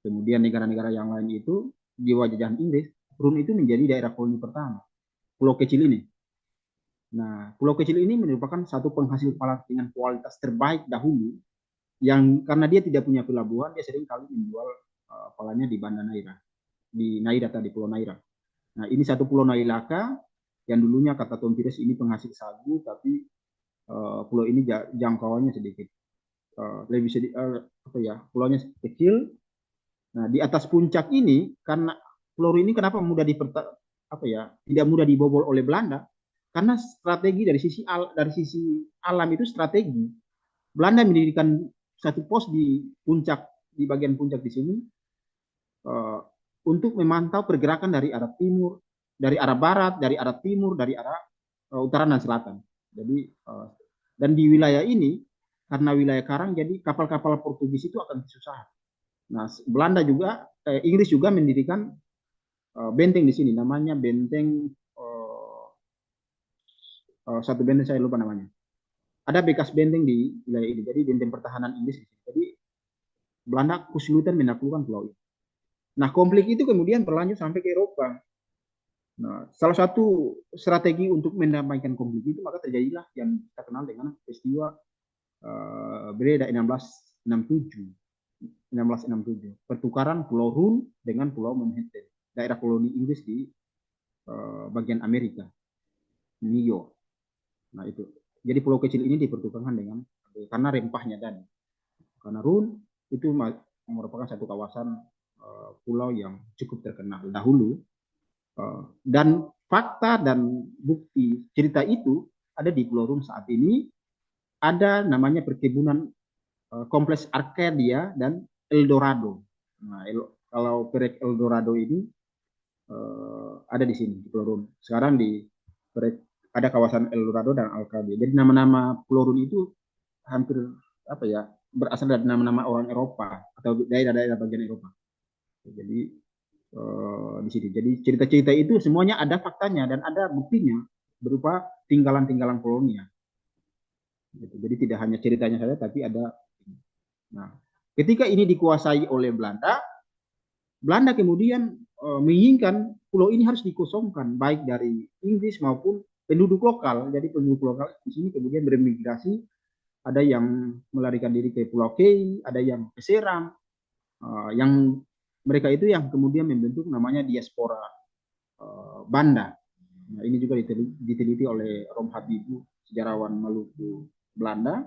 Speaker 2: kemudian negara-negara yang lain itu di bawah jajahan Inggris. Run itu menjadi daerah koloni pertama, pulau kecil ini. Nah, pulau kecil ini merupakan satu penghasil pala dengan kualitas terbaik dahulu, yang karena dia tidak punya pelabuhan, dia sering kali menjual palanya di Banda Naira, di Naira tadi, Pulau Naira. Nah, ini satu pulau Nailaka yang dulunya kata Tom Pires ini penghasil sagu, tapi pulau ini jangkauannya sedikit lebih sedikit, pulaunya kecil. Nah, di atas puncak ini karena pulau ini kenapa tidak mudah dibobol oleh Belanda? Karena strategi dari sisi alam itu strategi. Belanda mendirikan satu pos di bagian puncak di sini uh, untuk memantau pergerakan dari arah timur, dari arah barat, dari arah timur, dari arah utara dan selatan. Jadi dan di wilayah ini karena wilayah karang, jadi kapal-kapal Portugis itu akan kesusahan. Nah, Inggris juga mendirikan benteng di sini, namanya benteng satu benteng saya lupa namanya. Ada bekas benteng di wilayah ini, jadi benteng pertahanan Inggris. Jadi Belanda kesulitan menaklukkan pulau ini. Nah, konflik itu kemudian berlanjut sampai ke Eropa. Nah, salah satu strategi untuk mendamaikan konflik itu maka terjadilah yang kita kenal dengan peristiwa Breda 1667, pertukaran Pulau Run dengan Pulau Manhattan, daerah koloni Inggris di bagian Amerika, New York. Nah itu, jadi pulau kecil ini dipertukarkan dengan karena rempahnya tadi. Karena Run itu merupakan satu kawasan pulau yang cukup terkenal dahulu, dan fakta dan bukti cerita itu ada di Pulau Run saat ini. Ada namanya perkebunan kompleks Arcadia dan Eldorado. Nah, kalau proyek Eldorado ini ada di sini di Pulau Run. Sekarang ada kawasan Eldorado dan Arcadia. Jadi nama-nama Pulau Run itu hampir berasal dari nama-nama orang Eropa atau daerah-daerah bagian Eropa. Jadi di sini. Jadi cerita-cerita itu semuanya ada faktanya dan ada buktinya berupa tinggalan-tinggalan kolonial. Gitu. Jadi tidak hanya ceritanya saja, tapi ada. Nah, ketika ini dikuasai oleh Belanda, Belanda kemudian menginginkan pulau ini harus dikosongkan, baik dari Inggris maupun penduduk lokal. Jadi penduduk lokal di sini kemudian bermigrasi, ada yang melarikan diri ke Pulau Kei, ada yang ke Seram, yang mereka itu yang kemudian membentuk namanya diaspora Banda. Nah, ini juga diteliti oleh Rom Habibu, sejarawan Maluku Belanda.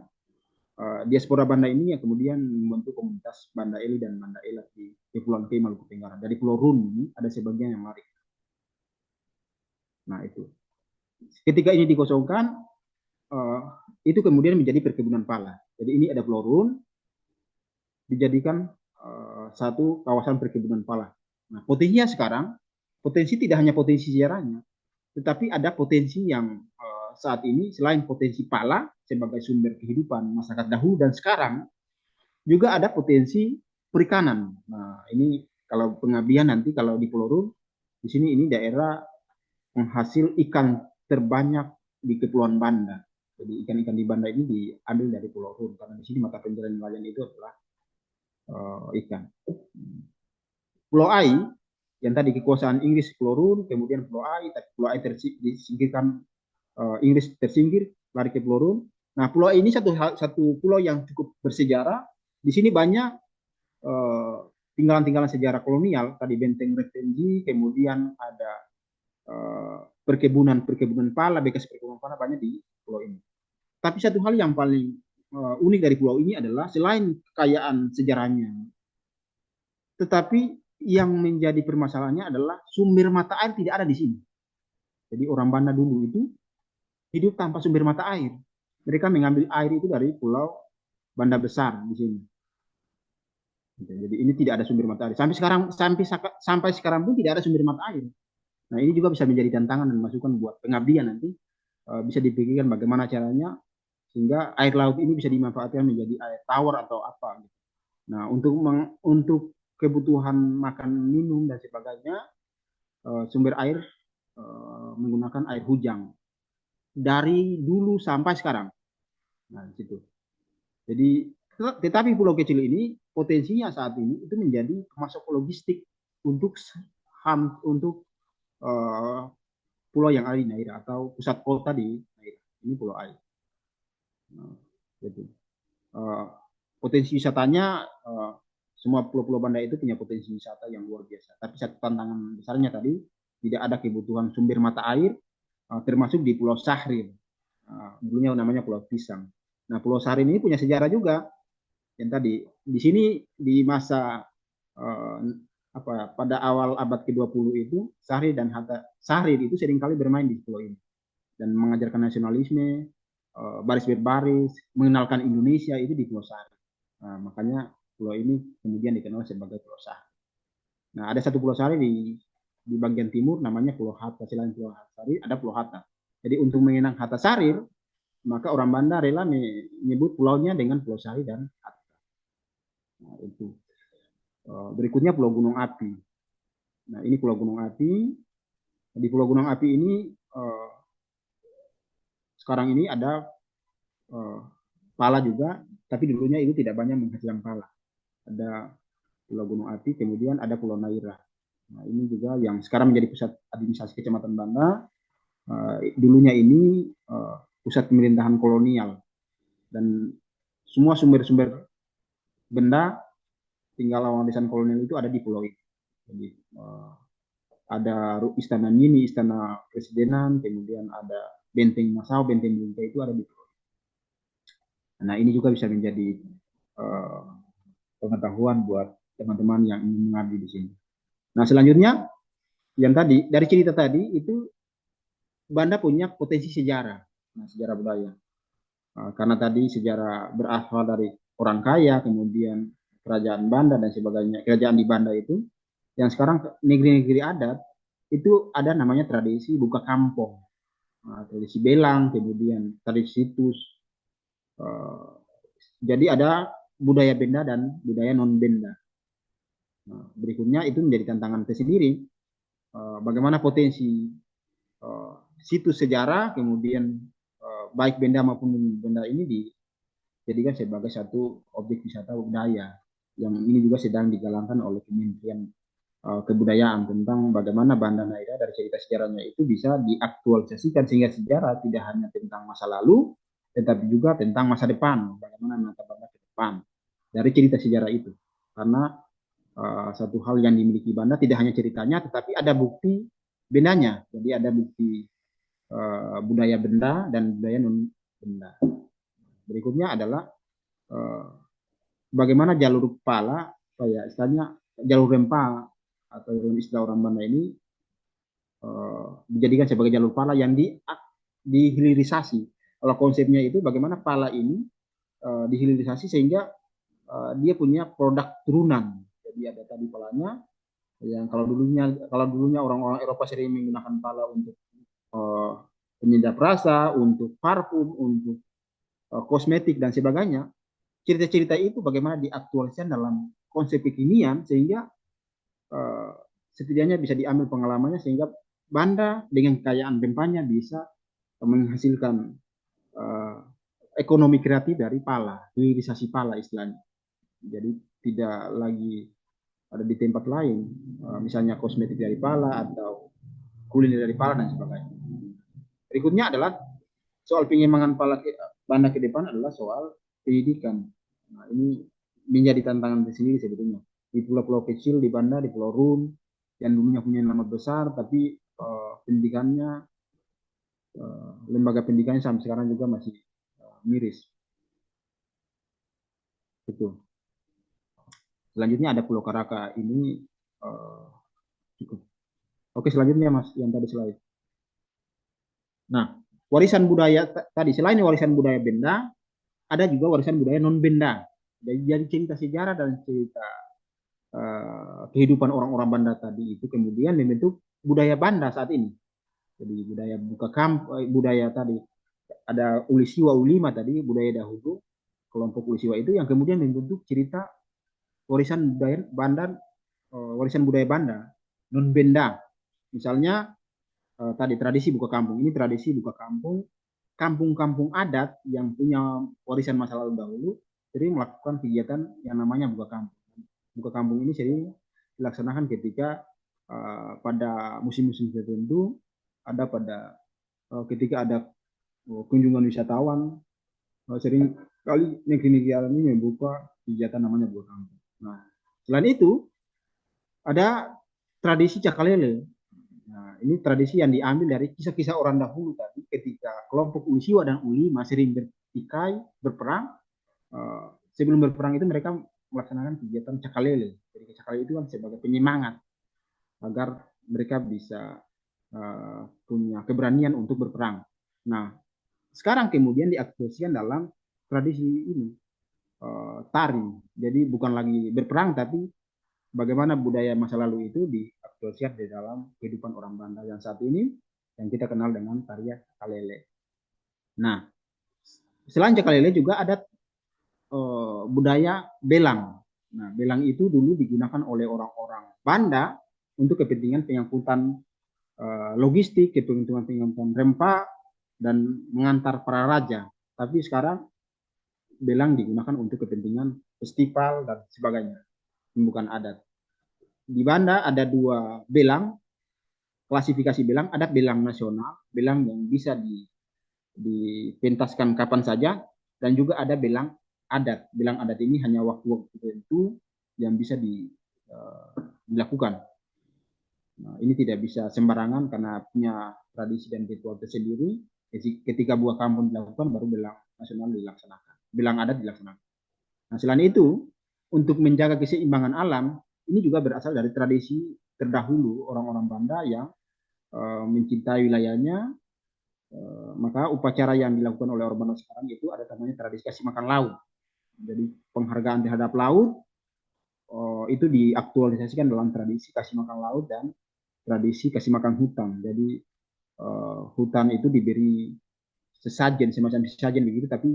Speaker 2: Diaspora Banda ini yang kemudian membentuk komunitas Banda Eli dan Banda Ela di Kepulauan Kei, Maluku Tenggara. Dari Pulau Run ini ada sebagian yang lari. Nah itu. Ketika ini dikosongkan, itu kemudian menjadi perkebunan pala. Jadi ini ada Pulau Run, dijadikan satu kawasan perkebunan pala. Nah, potensinya sekarang, potensi tidak hanya potensi sejarahnya, tetapi ada potensi yang saat ini selain potensi pala sebagai sumber kehidupan masyarakat dahulu dan sekarang, juga ada potensi perikanan. Nah, ini kalau pengabdian nanti kalau di Pulau Run, di sini ini daerah penghasil ikan terbanyak di Kepulauan Banda. Jadi ikan-ikan di Banda ini diambil dari Pulau Run karena di sini mata pencarian nelayan itu adalah ikan. Pulau Ai yang tadi kekuasaan Inggris Pulau Run, kemudian Pulau Ai, tapi Pulau Ai disingkirkan, Inggris tersingkir lari ke Pulau Run. Nah, pulau ini satu pulau yang cukup bersejarah. Di sini banyak tinggalan-tinggalan sejarah kolonial, tadi benteng Retenji, kemudian ada perkebunan pala, bekas perkebunan pala banyak di pulau ini. Tapi satu hal yang paling unik dari pulau ini adalah selain kekayaan sejarahnya, tetapi yang menjadi permasalahannya adalah sumber mata air tidak ada di sini. Jadi orang Banda dulu itu hidup tanpa sumber mata air. Mereka mengambil air itu dari pulau Banda Besar di sini. Jadi ini tidak ada sumber mata air. Sampai sekarang pun tidak ada sumber mata air. Nah ini juga bisa menjadi tantangan dan masukan buat pengabdian nanti. Bisa dipikirkan bagaimana caranya sehingga air laut ini bisa dimanfaatkan menjadi air tawar atau apa. Nah untuk kebutuhan makan minum dan sebagainya sumber air menggunakan air hujan dari dulu sampai sekarang. Nah di situ. Jadi tetapi pulau kecil ini potensinya saat ini itu menjadi masuk logistik untuk pulau yang ada di Naira atau pusat kota di Naira. Ini pulau air. Nah, gitu. Potensi wisatanya semua pulau-pulau Banda itu punya potensi wisata yang luar biasa. Tapi satu tantangan besarnya tadi tidak ada kebutuhan sumber mata air, termasuk di Pulau Sahrir. Dulunya namanya Pulau Pisang. Nah, Pulau Sahrir ini punya sejarah juga. Yang tadi di sini di masa pada awal abad ke-20 itu Sahrir dan Hatta Sahrir itu seringkali bermain di pulau ini dan mengajarkan nasionalisme, baris berbaris, mengenalkan Indonesia itu di Pulau Sahrir. Nah, makanya pulau ini kemudian dikenal sebagai Pulau Sahrir. Nah, ada satu Pulau Sahrir di bagian timur namanya Pulau Hatta. Selain Pulau Sahrir ada Pulau Hatta. Jadi untuk mengenang Hatta Sahrir, maka orang Banda rela menyebut pulaunya dengan Pulau Sahrir dan Hatta. Nah, itu. Berikutnya Pulau Gunung Api. Nah, ini Pulau Gunung Api. Di Pulau Gunung Api ini sekarang ini ada pala juga, tapi dulunya itu tidak banyak menghasilkan pala. Ada Pulau Gunung Api, kemudian ada Pulau Naira. Nah, ini juga yang sekarang menjadi pusat administrasi Kecamatan Banda. Dulunya ini pusat pemerintahan kolonial dan semua sumber-sumber benda tinggal warisan kolonial itu ada di pulau ini. Jadi ada istana mini, istana presidenan, kemudian ada benteng Masau, benteng Bungka itu ada di pulau ini. Nah ini juga bisa menjadi pengetahuan buat teman-teman yang ingin mengabdi di sini. Nah selanjutnya yang tadi dari cerita tadi itu Banda punya potensi sejarah, nah, sejarah budaya. Karena tadi sejarah berasal dari orang kaya, kemudian kerajaan Banda dan sebagainya. Kerajaan di Banda itu, yang sekarang negeri-negeri adat, itu ada namanya tradisi buka kampung. Tradisi belang, kemudian tradisi situs. Jadi ada budaya Benda dan budaya non-Benda. Berikutnya itu menjadi tantangan tersendiri. Bagaimana potensi situs sejarah, kemudian baik Benda maupun Benda ini dijadikan sebagai satu objek wisata budaya yang ini juga sedang digalangkan oleh Kementerian Kebudayaan tentang bagaimana Banda Naira dari cerita sejarahnya itu bisa diaktualisasikan sehingga sejarah tidak hanya tentang masa lalu tetapi juga tentang masa depan, bagaimana menata Banda ke depan dari cerita sejarah itu. Karena satu hal yang dimiliki Banda tidak hanya ceritanya tetapi ada bukti bendanya. Jadi ada bukti budaya Benda dan budaya non Benda. Berikutnya adalah bagaimana jalur pala, kayak istilahnya jalur rempah atau istilah orang Banda ini dijadikan sebagai jalur pala yang dihilirisasi. Kalau konsepnya itu bagaimana pala ini dihilirisasi sehingga dia punya produk turunan. Jadi ada tadi palanya yang kalau dulunya orang-orang Eropa sering menggunakan pala untuk penyedap rasa, untuk parfum, untuk kosmetik dan sebagainya. Cerita-cerita itu bagaimana diaktualisasikan dalam konsep kekinian sehingga setidaknya bisa diambil pengalamannya sehingga Banda dengan kekayaan rempahnya bisa menghasilkan ekonomi kreatif dari pala, hilirisasi pala istilahnya. Jadi tidak lagi ada di tempat lain, misalnya kosmetik dari pala atau kuliner dari pala dan sebagainya. Berikutnya adalah soal pengembangan Banda ke depan adalah soal pendidikan. Nah, ini menjadi tantangan tersendiri sebetulnya. di pulau-pulau kecil di Banda, di Pulau Run, yang dulunya punya nama besar, tapi pendidikannya, lembaga pendidikannya sampai sekarang juga masih miris. Itu. Selanjutnya ada Pulau Karaka. Ini cukup. Oke, selanjutnya Mas, yang tadi slide. Nah, warisan budaya tadi, selain warisan budaya Benda, ada juga warisan budaya non Benda. Jadi cerita sejarah dan cerita kehidupan orang-orang Banda tadi itu kemudian membentuk budaya Banda saat ini. Jadi budaya buka kamp, budaya tadi ada Ulisiwa Ulima tadi, budaya dahulu, kelompok Ulisiwa itu yang kemudian membentuk cerita warisan budaya Banda, warisan budaya Banda non Benda. Misalnya tadi tradisi buka kampung, ini tradisi buka kampung, kampung-kampung adat yang punya warisan masa lalu dahulu sering melakukan kegiatan yang namanya buka kampung. Buka kampung ini sering dilaksanakan ketika pada musim-musim tertentu, ada pada ketika ada kunjungan wisatawan, sering kali negeri-negeri ini membuka kegiatan namanya buka kampung. Nah, selain itu ada tradisi cakalele. Nah, ini tradisi yang diambil dari kisah-kisah orang dahulu tadi ketika kelompok Ulisiwa dan Ulima sering bertikai, berperang. Sebelum berperang itu mereka melaksanakan kegiatan cakalele. Jadi cakalele itu kan sebagai penyemangat agar mereka bisa punya keberanian untuk berperang. Nah, sekarang kemudian diaktualisasikan dalam tradisi ini, tari. Jadi bukan lagi berperang, tapi bagaimana budaya masa lalu itu diaktualisasikan di dalam kehidupan orang Banda yang saat ini yang kita kenal dengan tarian cakalele. Nah, selain cakalele juga ada budaya belang. Nah, belang itu dulu digunakan oleh orang-orang Banda untuk kepentingan pengangkutan logistik, kepentingan rempah dan mengantar para raja. Tapi sekarang belang digunakan untuk kepentingan festival dan sebagainya, bukan adat. Di Banda ada dua belang, klasifikasi belang, ada belang nasional, belang yang bisa dipentaskan kapan saja, dan juga ada belang adat. Belang adat ini hanya waktu-waktu tertentu yang bisa dilakukan. Nah, ini tidak bisa sembarangan karena punya tradisi dan ritual tersendiri. Ketika buah kampung dilakukan, baru belang nasional dilaksanakan, belang adat dilaksanakan. Nah, selain itu, untuk menjaga keseimbangan alam, ini juga berasal dari tradisi terdahulu orang-orang Banda yang mencintai wilayahnya. Maka upacara yang dilakukan oleh orang Banda sekarang itu ada namanya tradisi kasih makan laut. Jadi penghargaan terhadap laut itu diaktualisasikan dalam tradisi kasih makan laut dan tradisi kasih makan hutan. Jadi hutan itu diberi sesajen, semacam sesajen begitu, tapi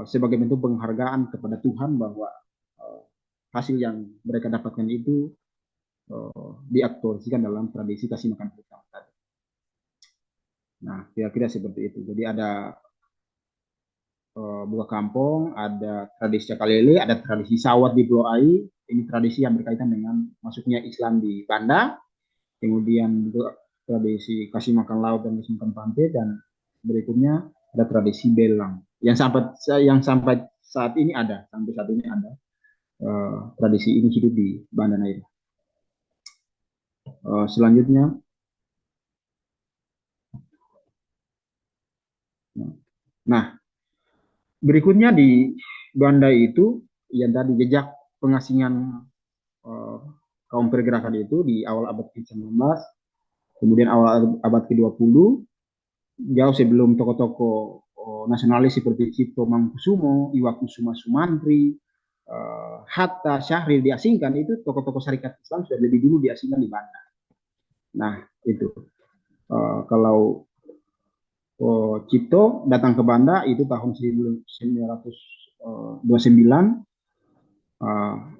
Speaker 2: sebagai bentuk penghargaan kepada Tuhan bahwa hasil yang mereka dapatkan itu diaktualisasikan dalam tradisi kasih makan hutan. Nah, kira-kira seperti itu. Jadi ada buka kampung, ada tradisi cakalele, ada tradisi sawat di Pulau Ai. Ini tradisi yang berkaitan dengan masuknya Islam di Banda. Kemudian juga tradisi kasih makan laut dan kasih makan pantai, dan berikutnya ada tradisi belang yang sampai saat ini ada, tradisi ini hidup di Banda Neira. Selanjutnya, nah berikutnya di Banda itu yang tadi jejak pengasingan kaum pergerakan itu di awal abad ke-19, kemudian awal abad ke-20, jauh sebelum tokoh-tokoh nasionalis seperti Cipto Mangkusumo, Iwakusuma Sumantri, Hatta, Syahrir diasingkan, itu tokoh-tokoh syarikat Islam sudah lebih dulu diasingkan di Banda. Nah, itu. Kalau Cipto datang ke Banda itu tahun 1929.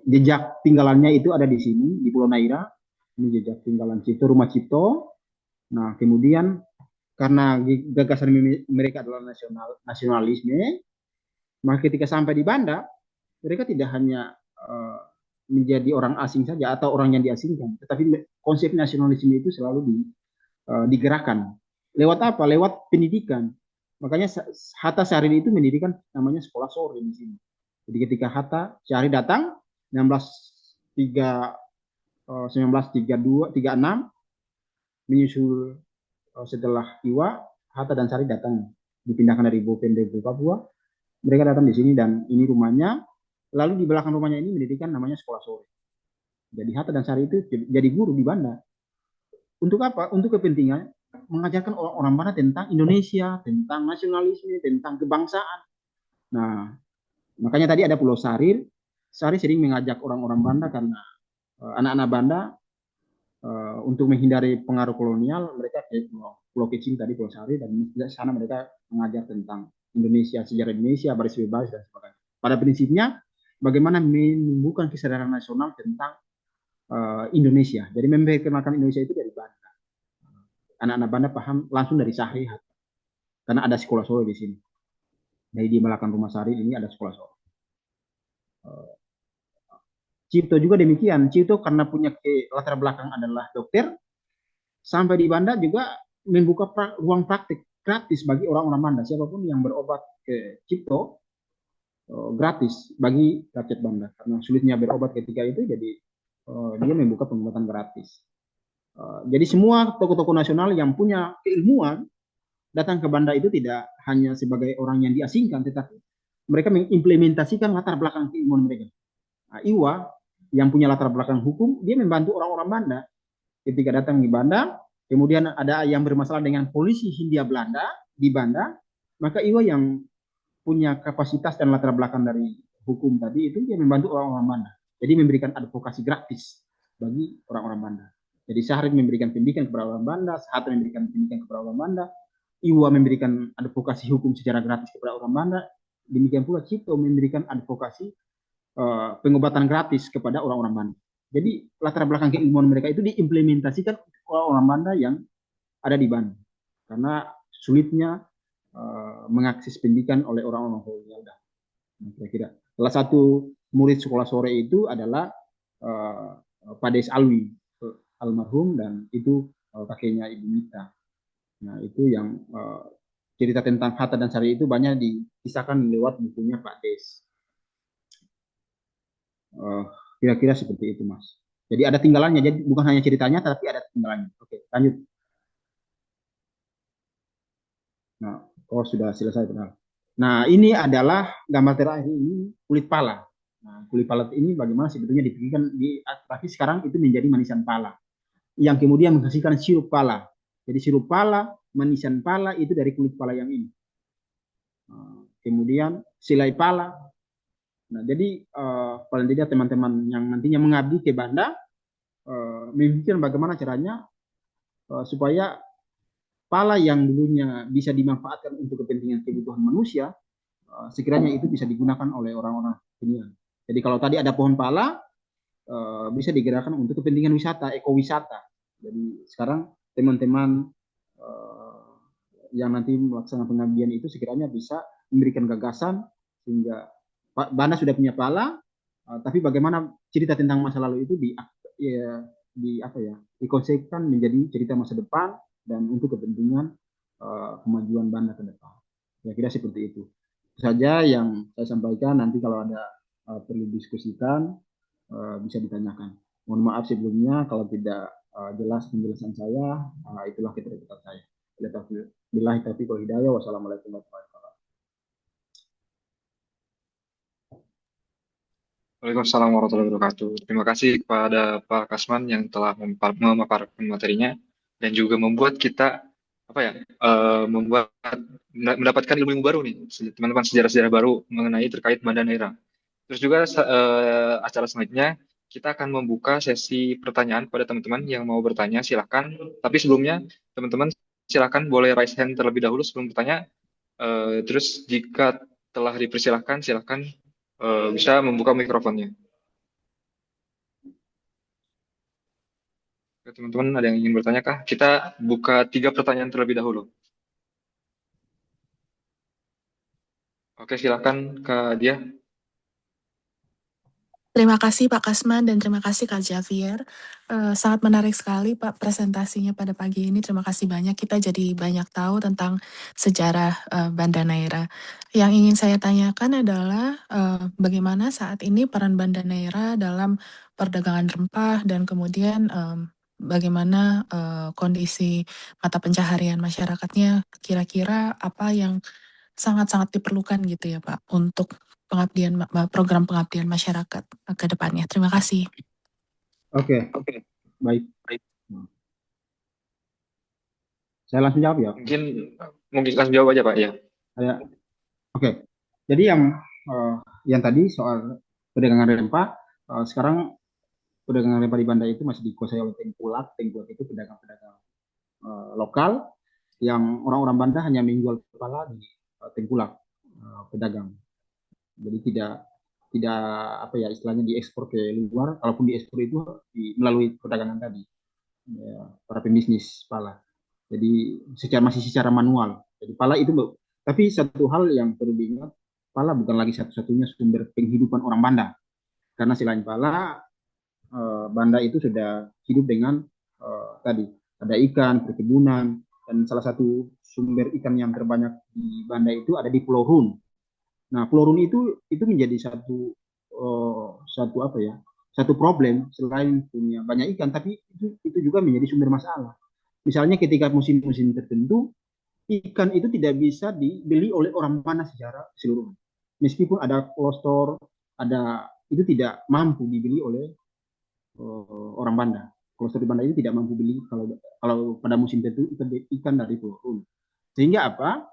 Speaker 2: Jejak tinggalannya itu ada di sini, di Pulau Naira. Ini jejak tinggalan Cipto, rumah Cipto. Nah, kemudian karena gagasan mereka adalah nasionalisme, maka ketika sampai di Banda, mereka tidak hanya menjadi orang asing saja atau orang yang diasingkan, tetapi konsep nasionalisme itu selalu digerakkan. Lewat apa? Lewat pendidikan. Makanya Hatta Syahrir itu mendirikan namanya sekolah sore di sini. Jadi ketika Hatta Syahrir datang 1930 1936 menyusul setelah Iwa, Hatta dan Sari datang dipindahkan dari Bopende ke Papua. Mereka datang di sini dan ini rumahnya. Lalu di belakang rumahnya ini mendirikan namanya sekolah sore. Jadi Hatta dan Sari itu jadi guru di Banda. Untuk apa? Untuk kepentingan mengajarkan orang-orang Banda tentang Indonesia, tentang nasionalisme, tentang kebangsaan. Nah, makanya tadi ada Pulau Sarir. Sari sering mengajak orang-orang Banda karena anak-anak Banda untuk menghindari pengaruh kolonial, mereka ke Pulau Kecil tadi, Pulau Sari, dan di sana mereka mengajar tentang Indonesia, sejarah Indonesia, baris bebas dan sebagainya. Pada prinsipnya, bagaimana menumbuhkan kesadaran nasional tentang Indonesia. Jadi memperkenalkan Indonesia itu dari Banda. Anak-anak Banda paham langsung dari Sari, karena ada sekolah sore di sini. Jadi di belakang rumah Sari ini ada sekolah sore. Cipto juga demikian. Cipto karena punya latar belakang adalah dokter, sampai di Banda juga membuka ruang praktik gratis bagi orang-orang Banda. Siapapun yang berobat ke Cipto gratis bagi rakyat Banda. Karena sulitnya berobat ketika itu, jadi dia membuka pengobatan gratis. Jadi semua tokoh-tokoh nasional yang punya keilmuan datang ke Banda itu tidak hanya sebagai orang yang diasingkan, tetapi mereka mengimplementasikan latar belakang keilmuan mereka. Nah, Iwa yang punya latar belakang hukum, dia membantu orang-orang Banda ketika datang di Banda. Kemudian ada yang bermasalah dengan polisi Hindia Belanda di Banda, maka Iwa yang punya kapasitas dan latar belakang dari hukum tadi itu dia membantu orang-orang Banda. Jadi memberikan advokasi gratis bagi orang-orang Banda. Jadi Syahrir memberikan pendidikan kepada orang Banda, Hatta memberikan pendidikan kepada orang Banda, Iwa memberikan advokasi hukum secara gratis kepada orang Banda. Demikian pula Cipto memberikan advokasi pengobatan gratis kepada orang-orang Banda. Jadi latar belakang keilmuan mereka itu diimplementasikan orang-orang Banda yang ada di Banda. Karena sulitnya mengakses pendidikan oleh orang-orang kolonial. Kira-kira salah satu murid sekolah sore itu adalah Pak Des Alwi almarhum, dan itu kakeknya Ibu Mita. Nah, itu yang cerita tentang Hatta dan Sari itu banyak dikisahkan lewat bukunya Pak Des. Kira-kira seperti itu, Mas. Jadi ada tinggalannya, jadi bukan hanya ceritanya, tapi ada tinggalannya. Oke, lanjut. Nah, sudah selesai, benar. Nah, ini adalah gambar terakhir, ini kulit pala. Nah, kulit pala ini bagaimana sebetulnya dipikirkan tapi sekarang itu menjadi manisan pala, yang kemudian menghasilkan sirup pala. Jadi sirup pala, manisan pala itu dari kulit pala yang ini. Kemudian selai pala. Nah, jadi paling tidak teman-teman yang nantinya mengabdi ke Banda memikirkan bagaimana caranya supaya pala yang dulunya bisa dimanfaatkan untuk kepentingan kebutuhan manusia, sekiranya itu bisa digunakan oleh orang-orang dunia. Jadi kalau tadi ada pohon pala, bisa digerakkan untuk kepentingan wisata, ekowisata. Jadi sekarang teman-teman yang nanti melaksanakan pengabdian itu sekiranya bisa memberikan gagasan sehingga Banda sudah punya pala, tapi bagaimana cerita tentang masa lalu itu dikonsepkan menjadi cerita masa depan dan untuk kepentingan kemajuan Banda ke depan. Kira-kira seperti itu. Itu saja yang saya sampaikan. Nanti kalau ada perlu diskusikan bisa ditanyakan. Mohon maaf sebelumnya kalau tidak jelas penjelasan saya. Itulah keterlibatan saya. Billahi taufiq wal hidayah. Wassalamualaikum warahmatullahi wabarakatuh.
Speaker 3: Waalaikumsalam warahmatullahi wabarakatuh. Terima kasih kepada Pak Kasman yang telah memaparkan materinya dan juga membuat kita mendapatkan ilmu baru nih, teman-teman, sejarah-sejarah baru mengenai terkait Banda Neira. Terus juga acara selanjutnya kita akan membuka sesi pertanyaan kepada teman-teman yang mau bertanya, silahkan. Tapi sebelumnya teman-teman silahkan boleh raise hand terlebih dahulu sebelum bertanya. Terus jika telah dipersilahkan, silahkan bisa membuka mikrofonnya. Oke, teman-teman, ada yang ingin bertanya kah? Kita buka 3 pertanyaan terlebih dahulu. Oke, silahkan Kak Dia.
Speaker 5: Terima kasih Pak Kasman dan terima kasih Kak Javier. Sangat menarik sekali Pak presentasinya pada pagi ini. Terima kasih banyak. Kita jadi banyak tahu tentang sejarah Banda Neira. Yang ingin saya tanyakan adalah bagaimana saat ini peran Banda Neira dalam perdagangan rempah dan kemudian bagaimana kondisi mata pencaharian masyarakatnya. Kira-kira apa yang sangat-sangat diperlukan gitu ya Pak untuk program pengabdian masyarakat ke depannya. Terima kasih.
Speaker 2: Oke,
Speaker 3: Oke,
Speaker 2: baik.
Speaker 3: baik.
Speaker 2: Saya langsung jawab ya.
Speaker 3: Mungkin langsung jawab aja Pak ya.
Speaker 2: Oke. Jadi yang tadi soal perdagangan rempah, sekarang perdagangan rempah di Banda itu masih dikuasai oleh Tengkulak. Tengkulak itu pedagang-pedagang lokal yang orang-orang Banda hanya menjual kepala di Tengkulak pedagang. Jadi tidak apa ya istilahnya diekspor ke luar. Kalaupun diekspor itu melalui perdagangan tadi ya, para pembisnis pala. Jadi masih secara manual. Jadi pala itu, tapi satu hal yang perlu diingat, pala bukan lagi satu-satunya sumber penghidupan orang Banda. Karena selain pala, Banda itu sudah hidup dengan tadi ada ikan, perkebunan, dan salah satu sumber ikan yang terbanyak di Banda itu ada di Pulau Run. Nah, Pulau Run itu menjadi satu apa ya? Satu problem selain punya banyak ikan, tapi itu juga menjadi sumber masalah. Misalnya ketika musim-musim tertentu, ikan itu tidak bisa dibeli oleh orang Banda secara keseluruhan. Meskipun ada klostor, itu tidak mampu dibeli oleh orang Banda. Klostor di Banda itu tidak mampu beli kalau pada musim tertentu ikan dari Pulau Run. Sehingga apa?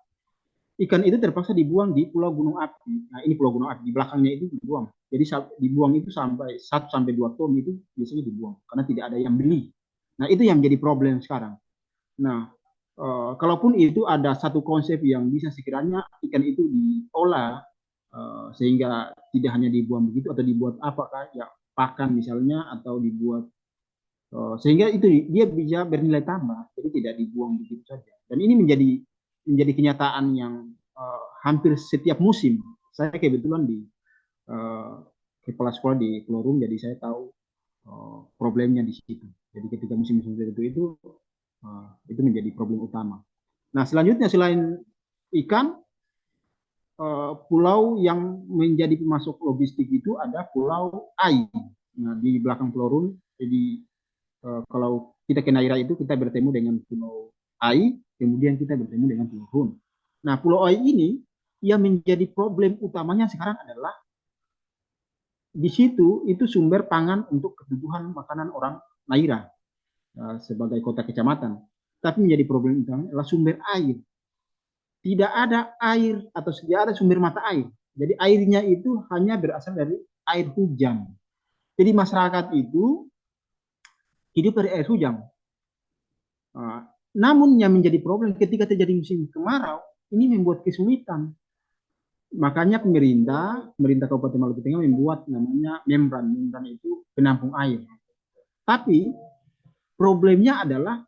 Speaker 2: Ikan itu terpaksa dibuang di Pulau Gunung Api. Nah, ini Pulau Gunung Api, di belakangnya itu dibuang. Jadi dibuang itu sampai 1 sampai 2 ton itu biasanya dibuang karena tidak ada yang beli. Nah, itu yang menjadi problem sekarang. Nah, kalaupun itu ada satu konsep yang bisa sekiranya ikan itu diolah sehingga tidak hanya dibuang begitu atau dibuat apakah ya pakan misalnya atau dibuat sehingga itu dia bisa bernilai tambah, jadi tidak dibuang begitu saja. Dan ini menjadi kenyataan yang hampir setiap musim. Saya kebetulan di kepala sekolah di Pulau Run, jadi saya tahu problemnya di situ. Jadi ketika musim-musim tertentu itu menjadi problem utama. Nah, selanjutnya selain ikan, pulau yang menjadi pemasok logistik itu ada Pulau Ai. Nah, di belakang Pulau Run, jadi kalau kita ke Naira itu kita bertemu dengan Pulau Ai, kemudian kita bertemu dengan Pulau Run. Nah, Pulau Ai ini yang menjadi problem utamanya sekarang adalah di situ itu sumber pangan untuk kebutuhan makanan orang Naira sebagai kota kecamatan. Tapi menjadi problem utamanya adalah sumber air. Tidak ada air atau tidak ada sumber mata air. Jadi airnya itu hanya berasal dari air hujan. Jadi masyarakat itu hidup dari air hujan. Namun yang menjadi problem ketika terjadi musim kemarau, ini membuat kesulitan. Makanya pemerintah Kabupaten Maluku Tengah membuat namanya membran. Membran itu penampung air. Tapi problemnya adalah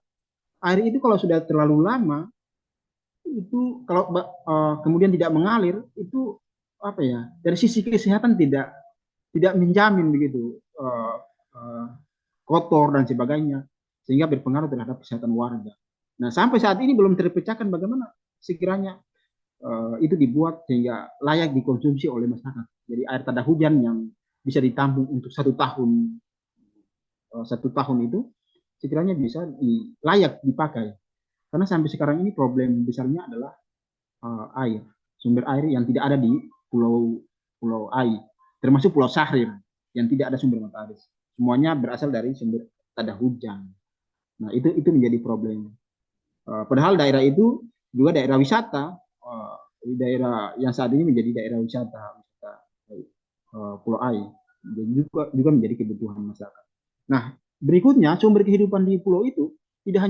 Speaker 2: air itu kalau sudah terlalu lama, itu kalau kemudian tidak mengalir, itu apa ya? Dari sisi kesehatan tidak menjamin begitu, kotor dan sebagainya, sehingga berpengaruh terhadap kesehatan warga. Nah, sampai saat ini belum terpecahkan bagaimana sekiranya itu dibuat sehingga layak dikonsumsi oleh masyarakat. Jadi air tada hujan yang bisa ditampung untuk 1 tahun, 1 tahun itu sekiranya bisa layak dipakai. Karena sampai sekarang ini problem besarnya adalah air, sumber air yang tidak ada di Pulau Ai, termasuk Pulau Sahrir yang tidak ada sumber mata air. Semuanya berasal dari sumber tada hujan. Nah, itu menjadi problem. Padahal daerah itu juga daerah wisata, daerah yang saat ini menjadi daerah wisata Pulau Ai, dan juga menjadi kebutuhan masyarakat. Nah, berikutnya sumber kehidupan di pulau itu tidak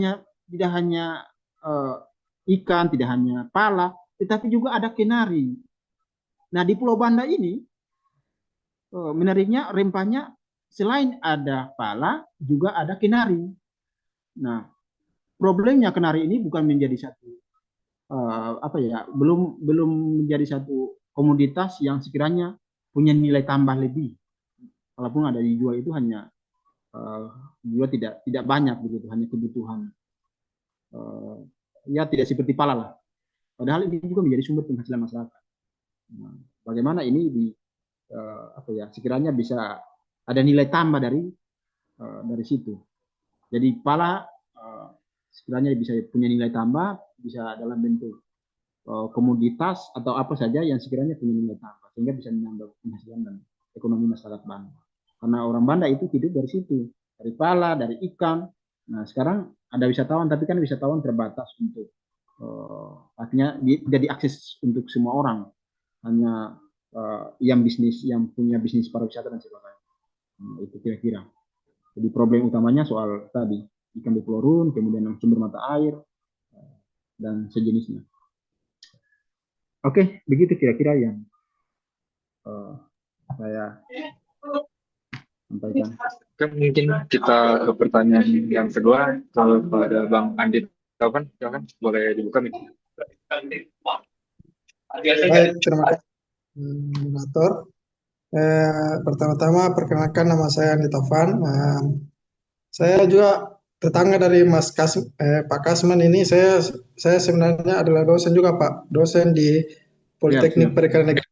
Speaker 2: hanya ikan, tidak hanya pala, tetapi juga ada kenari. Nah, di Pulau Banda ini menariknya rempahnya selain ada pala juga ada kenari. Nah, problemnya kenari ini bukan menjadi satu belum menjadi satu komoditas yang sekiranya punya nilai tambah lebih kalaupun ada dijual itu hanya juga tidak banyak begitu, hanya kebutuhan ya tidak seperti pala lah. Padahal ini juga menjadi sumber penghasilan masyarakat. Nah, bagaimana ini apa ya, sekiranya bisa ada nilai tambah dari situ. Jadi pala sekiranya bisa punya nilai tambah, bisa dalam bentuk komoditas atau apa saja yang sekiranya punya nilai tambah, sehingga bisa menambah penghasilan dan ekonomi masyarakat Banda. Karena orang Banda itu hidup dari situ, dari pala, dari ikan. Nah sekarang ada wisatawan, tapi kan wisatawan terbatas untuk artinya tidak diakses untuk semua orang, hanya yang punya bisnis pariwisata dan sebagainya. Nah, itu kira-kira. Jadi problem utamanya soal tadi ikan di Pulau Rune, kemudian sumber mata air dan sejenisnya. Oke, begitu kira-kira yang saya sampaikan.
Speaker 3: Oke, mungkin kita ke pertanyaan yang kedua. Kalau ada Bang Andit, kan boleh dibuka nih.
Speaker 6: Baik, terima kasih moderator. Pertama-tama perkenalkan nama saya Andi Taufan. Saya juga tetangga dari Pak Kasman ini. Saya sebenarnya adalah dosen juga Pak, dosen di Politeknik Perikanan Negeri.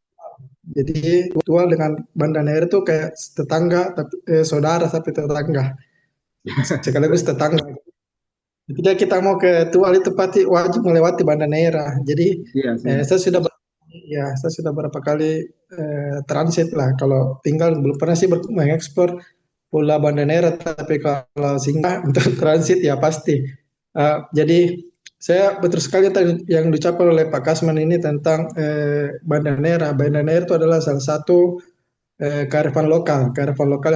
Speaker 6: Jadi virtual dengan Banda Neira itu kayak tetangga, tapi saudara tapi tetangga. Sekaligus tetangga. Ketika kita mau ke Tual itu pasti wajib melewati Banda Neira. Jadi saya sudah berapa kali transit lah. Kalau tinggal belum pernah sih mengekspor Pulau Banda Neira, tapi kalau singgah untuk transit ya pasti. Jadi saya betul sekali tadi yang diucapkan oleh Pak Kasman ini tentang Banda Neira. Banda Neira itu adalah salah satu kearifan lokal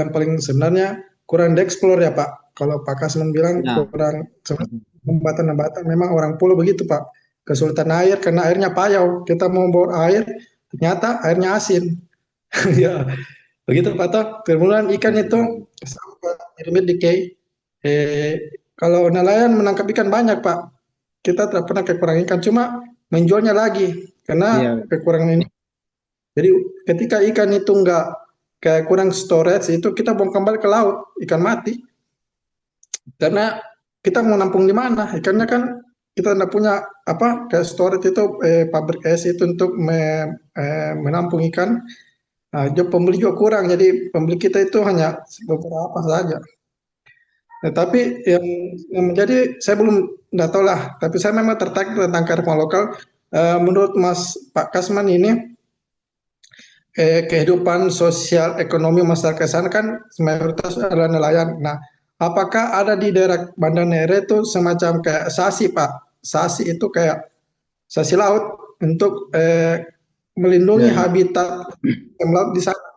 Speaker 6: yang paling sebenarnya kurang dieksplor ya Pak. Kalau Pak Kasman bilang kurang hambatan-hambatan, memang orang pulau begitu Pak. Kesulitan air karena airnya payau. Kita mau bor air, ternyata airnya asin. Ya, begitu Pak Toh. Kemudian ikan itu sampai limit decay. Kalau nelayan menangkap ikan banyak Pak. Kita tidak pernah kekurangan ikan, cuma menjualnya lagi karena kekurangan ini. Jadi ketika ikan itu nggak kayak kurang storage, itu kita buang kembali ke laut, ikan mati. Karena kita mau nampung di mana? Ikannya kan kita tidak punya apa kayak storage itu pabrik es itu untuk menampung ikan. Nah, pembeli juga kurang, jadi pembeli kita itu hanya beberapa saja. Nah, tapi yang menjadi saya belum tidak tahu lah, tapi saya memang tertarik tentang kearifan lokal. Menurut Pak Kasman ini kehidupan sosial ekonomi masyarakat sana kan mayoritas adalah nelayan. Nah, apakah ada di daerah Banda Neira itu semacam kayak sasi Pak? Sasi itu kayak sasi laut untuk melindungi habitat laut di sana.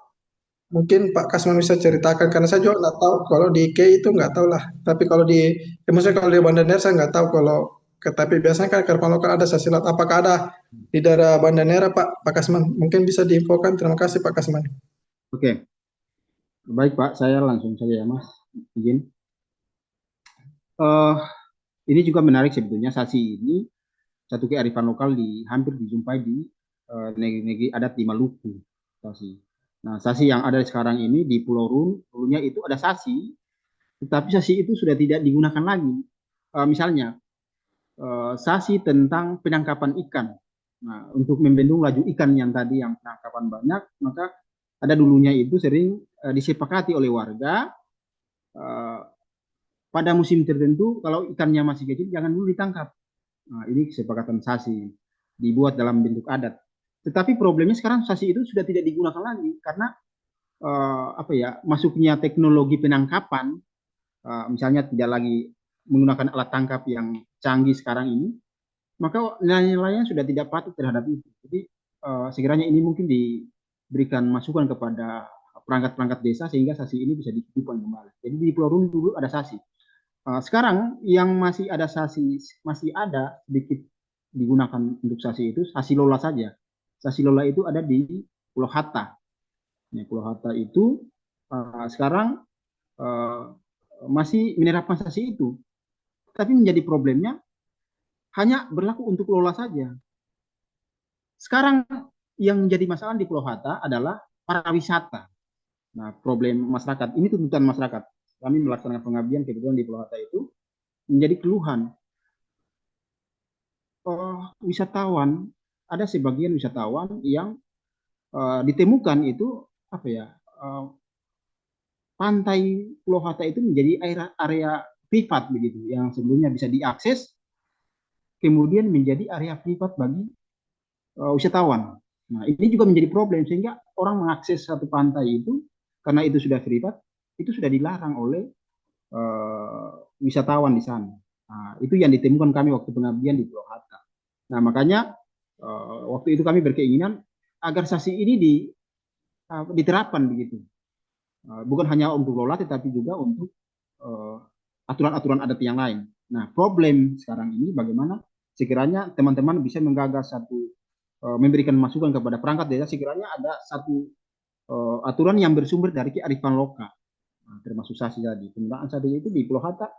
Speaker 6: Mungkin Pak Kasman bisa ceritakan karena saya juga nggak tahu kalau di IK itu nggak tahu lah. Tapi kalau maksudnya kalau di Banda Neira saya nggak tahu tapi biasanya kan kearifan lokal ada sasi laut. Apakah ada di daerah Banda Neira Pak Kasman? Mungkin bisa diinfokan. Terima kasih Pak Kasman.
Speaker 2: Oke, baik Pak, saya langsung saja ya Mas, izin. Ini juga menarik sebetulnya, sasi ini satu kearifan lokal hampir dijumpai di negeri-negeri adat di Maluku. Sasi. Nah, sasi yang ada sekarang ini di Pulau Rune, dulunya itu ada sasi, tetapi sasi itu sudah tidak digunakan lagi. Misalnya, sasi tentang penangkapan ikan. Nah, untuk membendung laju ikan yang tadi yang penangkapan banyak, maka ada dulunya itu sering disepakati oleh warga pada musim tertentu kalau ikannya masih kecil jangan dulu ditangkap. Nah, ini kesepakatan sasi dibuat dalam bentuk adat. Tetapi problemnya sekarang sasi itu sudah tidak digunakan lagi karena masuknya teknologi penangkapan, misalnya tidak lagi menggunakan alat tangkap yang canggih sekarang ini, maka nelayan sudah tidak patuh terhadap itu. Jadi sekiranya ini mungkin diberikan masukan kepada perangkat-perangkat desa sehingga sasi ini bisa dihidupkan kembali. Jadi di Pulau Rune dulu ada sasi. Sekarang yang masih ada sasi, masih ada sedikit digunakan untuk sasi itu sasi lola saja. Sasi lola itu ada di Pulau Hatta. Nah, Pulau Hatta itu sekarang masih menerapkan sasi itu. Tapi menjadi problemnya hanya berlaku untuk lola saja. Sekarang yang menjadi masalah di Pulau Hatta adalah para wisata. Nah, problem masyarakat ini tuntutan masyarakat. Kami melaksanakan pengabdian kebetulan di Pulau Hata itu menjadi keluhan wisatawan. Ada sebagian wisatawan yang ditemukan itu apa ya, pantai Pulau Hata itu menjadi area privat begitu, yang sebelumnya bisa diakses kemudian menjadi area privat bagi wisatawan. Nah, ini juga menjadi problem sehingga orang mengakses satu pantai itu karena itu sudah privat, itu sudah dilarang oleh wisatawan di sana. Nah, itu yang ditemukan kami waktu pengabdian di Pulau Hatta. Nah, makanya waktu itu kami berkeinginan agar sanksi ini diterapkan begitu. Bukan hanya untuk lola tetapi juga untuk aturan-aturan adat yang lain. Nah, problem sekarang ini bagaimana sekiranya teman-teman bisa menggagas satu memberikan masukan kepada perangkat desa sekiranya ada satu aturan yang bersumber dari kearifan lokal. Nah, termasuk sasi tadi. Penggunaan sasi itu di Pulau Hatta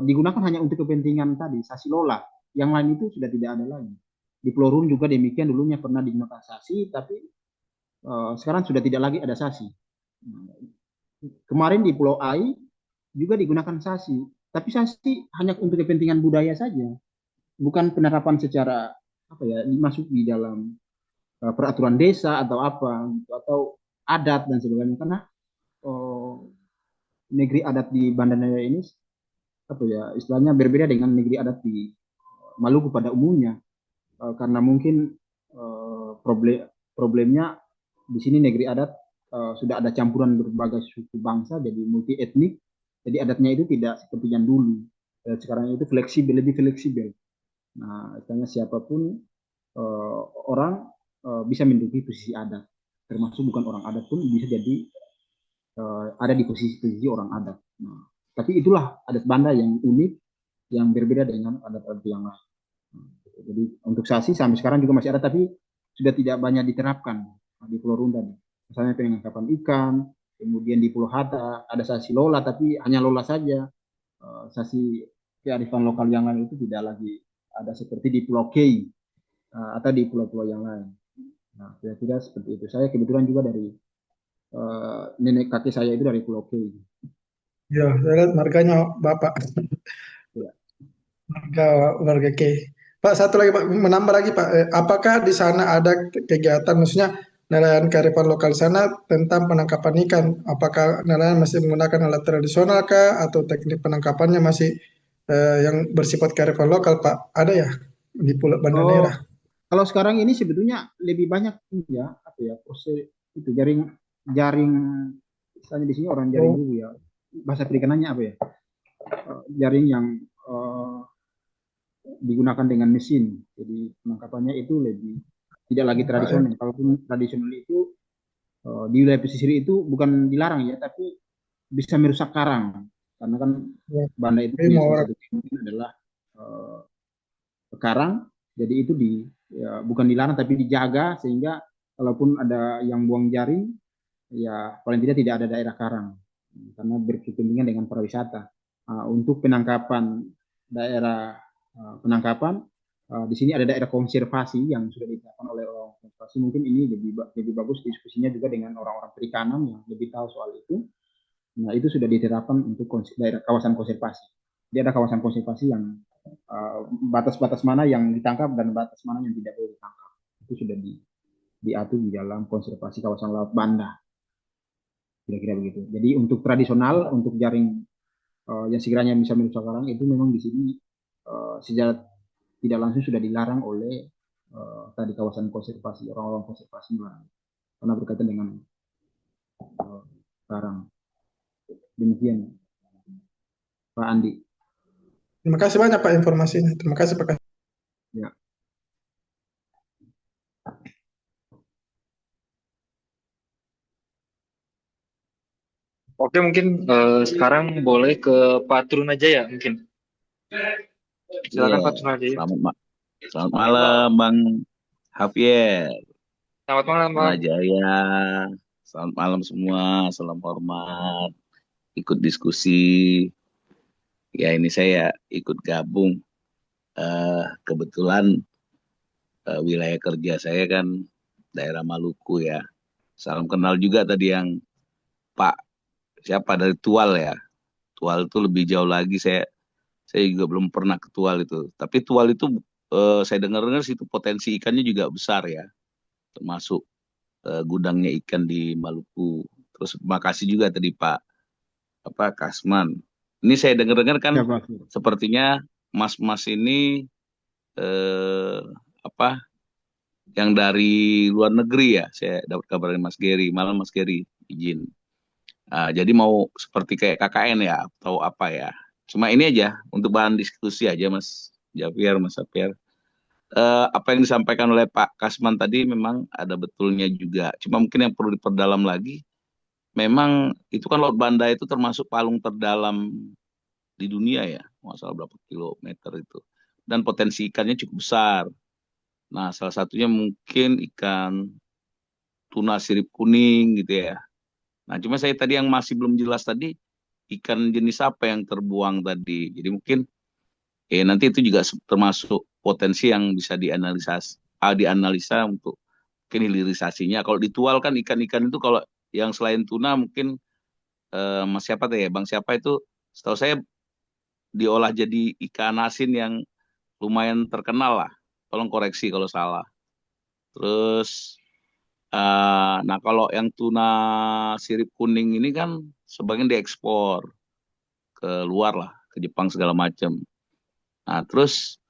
Speaker 2: digunakan hanya untuk kepentingan tadi, sasi lola. Yang lain itu sudah tidak ada lagi. Di Pulau Run juga demikian, dulunya pernah digunakan sasi, tapi sekarang sudah tidak lagi ada sasi. Kemarin di Pulau Ai juga digunakan sasi, tapi sasi hanya untuk kepentingan budaya saja, bukan penerapan secara apa ya, masuk di dalam peraturan desa atau apa, atau adat dan sebagainya. Karena negeri adat di Banda Neira ini apa ya, istilahnya berbeda dengan negeri adat di Maluku pada umumnya, karena mungkin problemnya di sini negeri adat sudah ada campuran berbagai suku bangsa jadi multi etnik, jadi adatnya itu tidak seperti yang dulu. Sekarang itu fleksibel, lebih fleksibel. Nah, istilahnya siapapun orang bisa menduduki posisi adat, termasuk bukan orang adat pun bisa jadi ada di posisi orang adat. Nah, tapi itulah adat Banda yang unik, yang berbeda dengan adat-adat yang lain. Jadi untuk sasi sampai sekarang juga masih ada, tapi sudah tidak banyak diterapkan di Pulau Rundan. Misalnya penangkapan ikan, kemudian di Pulau Hata ada sasi lola, tapi hanya lola saja. Sasi kearifan lokal yang lain itu tidak lagi ada seperti di Pulau Kei atau di pulau-pulau yang lain. Nah, kira-kira seperti itu. Saya kebetulan juga dari nenek kakek saya itu dari Pulau Kei.
Speaker 6: Ya, saya lihat marganya Bapak,
Speaker 2: Ya.
Speaker 6: warga K. Pak, satu lagi Pak, menambah lagi Pak, apakah di sana ada kegiatan, maksudnya nelayan kearifan lokal sana tentang penangkapan ikan? Apakah nelayan masih menggunakan alat tradisional kah, atau teknik penangkapannya masih yang bersifat kearifan lokal Pak? Ada ya di Pulau Banda
Speaker 2: Oh,
Speaker 6: Neira?
Speaker 2: kalau sekarang ini sebetulnya lebih banyak ya apa ya, proses itu jaring jaring, misalnya di sini orang jaring
Speaker 6: Oh,
Speaker 2: dulu ya, bahasa perikanannya apa ya, jaring yang digunakan dengan mesin, jadi penangkapannya itu lebih tidak lagi
Speaker 6: Pak ya.
Speaker 2: tradisional. Kalaupun tradisional itu di wilayah pesisir itu bukan dilarang ya, tapi bisa merusak karang, karena kan
Speaker 6: Ya,
Speaker 2: Banda itu
Speaker 6: tapi
Speaker 2: punya
Speaker 6: mau
Speaker 2: salah
Speaker 6: orang
Speaker 2: satu keinginan adalah eh, karang, jadi itu ya, bukan dilarang tapi dijaga sehingga kalaupun ada yang buang jaring, ya paling tidak ada daerah karang, karena berkepentingan dengan pariwisata. Untuk penangkapan daerah penangkapan di sini ada daerah konservasi yang sudah ditetapkan oleh orang konservasi. Mungkin ini lebih bagus diskusinya juga dengan orang-orang perikanan yang lebih tahu soal itu. Nah, itu sudah diterapkan untuk daerah kawasan konservasi. Dia ada kawasan konservasi yang batas-batas mana yang ditangkap dan batas mana yang tidak boleh ditangkap. Itu sudah diatur di dalam konservasi kawasan laut Banda. Kira-kira begitu. Jadi untuk tradisional, untuk jaring yang sekiranya bisa merusak karang itu memang di sini secara tidak langsung sudah dilarang oleh tadi kawasan konservasi, orang-orang konservasi melarang karena berkaitan dengan karang. Demikian Pak Andi.
Speaker 6: terima kasih banyak Pak informasinya. Terima kasih Pak.
Speaker 2: Ya.
Speaker 3: Oke, mungkin sekarang boleh ke Pak Trunajaya mungkin.
Speaker 7: Iya,
Speaker 3: Silakan Pak Trunajaya.
Speaker 7: selamat malam Bang Javier,
Speaker 3: Selamat malam Pak.
Speaker 7: Jaya. Selamat malam semua, salam hormat. Ikut diskusi. Ya ini saya ikut gabung. Kebetulan wilayah kerja saya kan daerah Maluku ya. Salam kenal juga tadi yang Pak siapa dari Tual ya. Tual itu lebih jauh lagi, saya juga belum pernah ke Tual itu. Tapi Tual itu saya dengar-dengar situ potensi ikannya juga besar ya, termasuk gudangnya ikan di Maluku. Terus makasih juga tadi Pak Kasman. Ini saya dengar-dengar kan
Speaker 2: Ya, Pak.
Speaker 7: sepertinya mas-mas ini eh, apa yang dari luar negeri ya. Saya dapat kabar dari Mas Gary, malam Mas Gary izin. Jadi mau seperti kayak KKN ya atau apa ya. Cuma ini aja untuk bahan diskusi aja Mas Javier, Mas Javier. Apa yang disampaikan oleh Pak Kasman tadi memang ada betulnya juga. Cuma mungkin yang perlu diperdalam lagi, memang itu kan Laut Banda itu termasuk palung terdalam di dunia ya, masalah berapa kilometer itu. Dan potensi ikannya cukup besar. Nah, salah satunya mungkin ikan tuna sirip kuning gitu ya. Nah, cuma saya tadi yang masih belum jelas tadi, ikan jenis apa yang terbuang tadi. Jadi mungkin nanti itu juga termasuk potensi yang bisa dianalisa untuk mungkin hilirisasinya. Kalau ditual kan ikan-ikan itu kalau yang selain tuna mungkin mas siapa tuh ya, Bang siapa itu, setahu saya diolah jadi ikan asin yang lumayan terkenal lah. Tolong koreksi kalau salah. Terus, nah kalau yang tuna sirip kuning ini kan sebagian diekspor ke luar lah, ke Jepang segala macam. Nah terus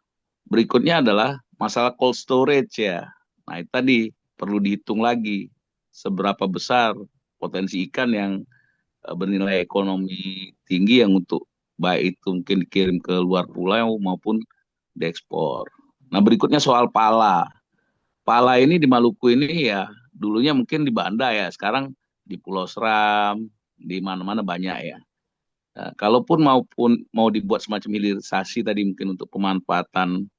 Speaker 7: berikutnya adalah masalah cold storage ya. Nah itu tadi perlu dihitung lagi seberapa besar potensi ikan yang bernilai ekonomi tinggi yang untuk baik itu mungkin dikirim ke luar pulau maupun diekspor. Nah berikutnya soal pala. Pala ini di Maluku ini ya dulunya mungkin di Banda ya, sekarang di Pulau Seram, di mana-mana banyak ya. Nah, kalaupun mau dibuat semacam hilirisasi tadi mungkin untuk pemanfaatan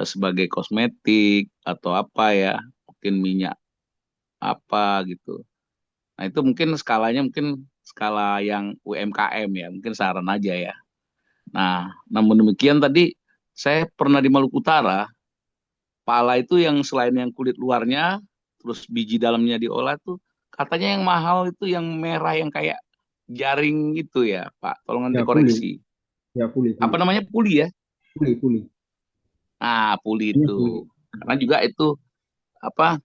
Speaker 7: sebagai kosmetik atau apa ya, mungkin minyak apa gitu. Nah itu mungkin skalanya mungkin skala yang UMKM ya, mungkin saran aja ya. Nah, namun demikian tadi saya pernah di Maluku Utara, pala itu yang selain yang kulit luarnya, terus biji dalamnya diolah tuh, katanya yang mahal itu yang merah yang kayak jaring itu ya, Pak. Tolong nanti
Speaker 2: Ya, puli.
Speaker 7: koreksi.
Speaker 2: Ya, puli,
Speaker 7: Apa
Speaker 2: puli.
Speaker 7: namanya? Puli ya?
Speaker 2: Puli, puli.
Speaker 7: Nah, puli
Speaker 2: Ini
Speaker 7: itu.
Speaker 2: puli.
Speaker 7: Karena juga itu apa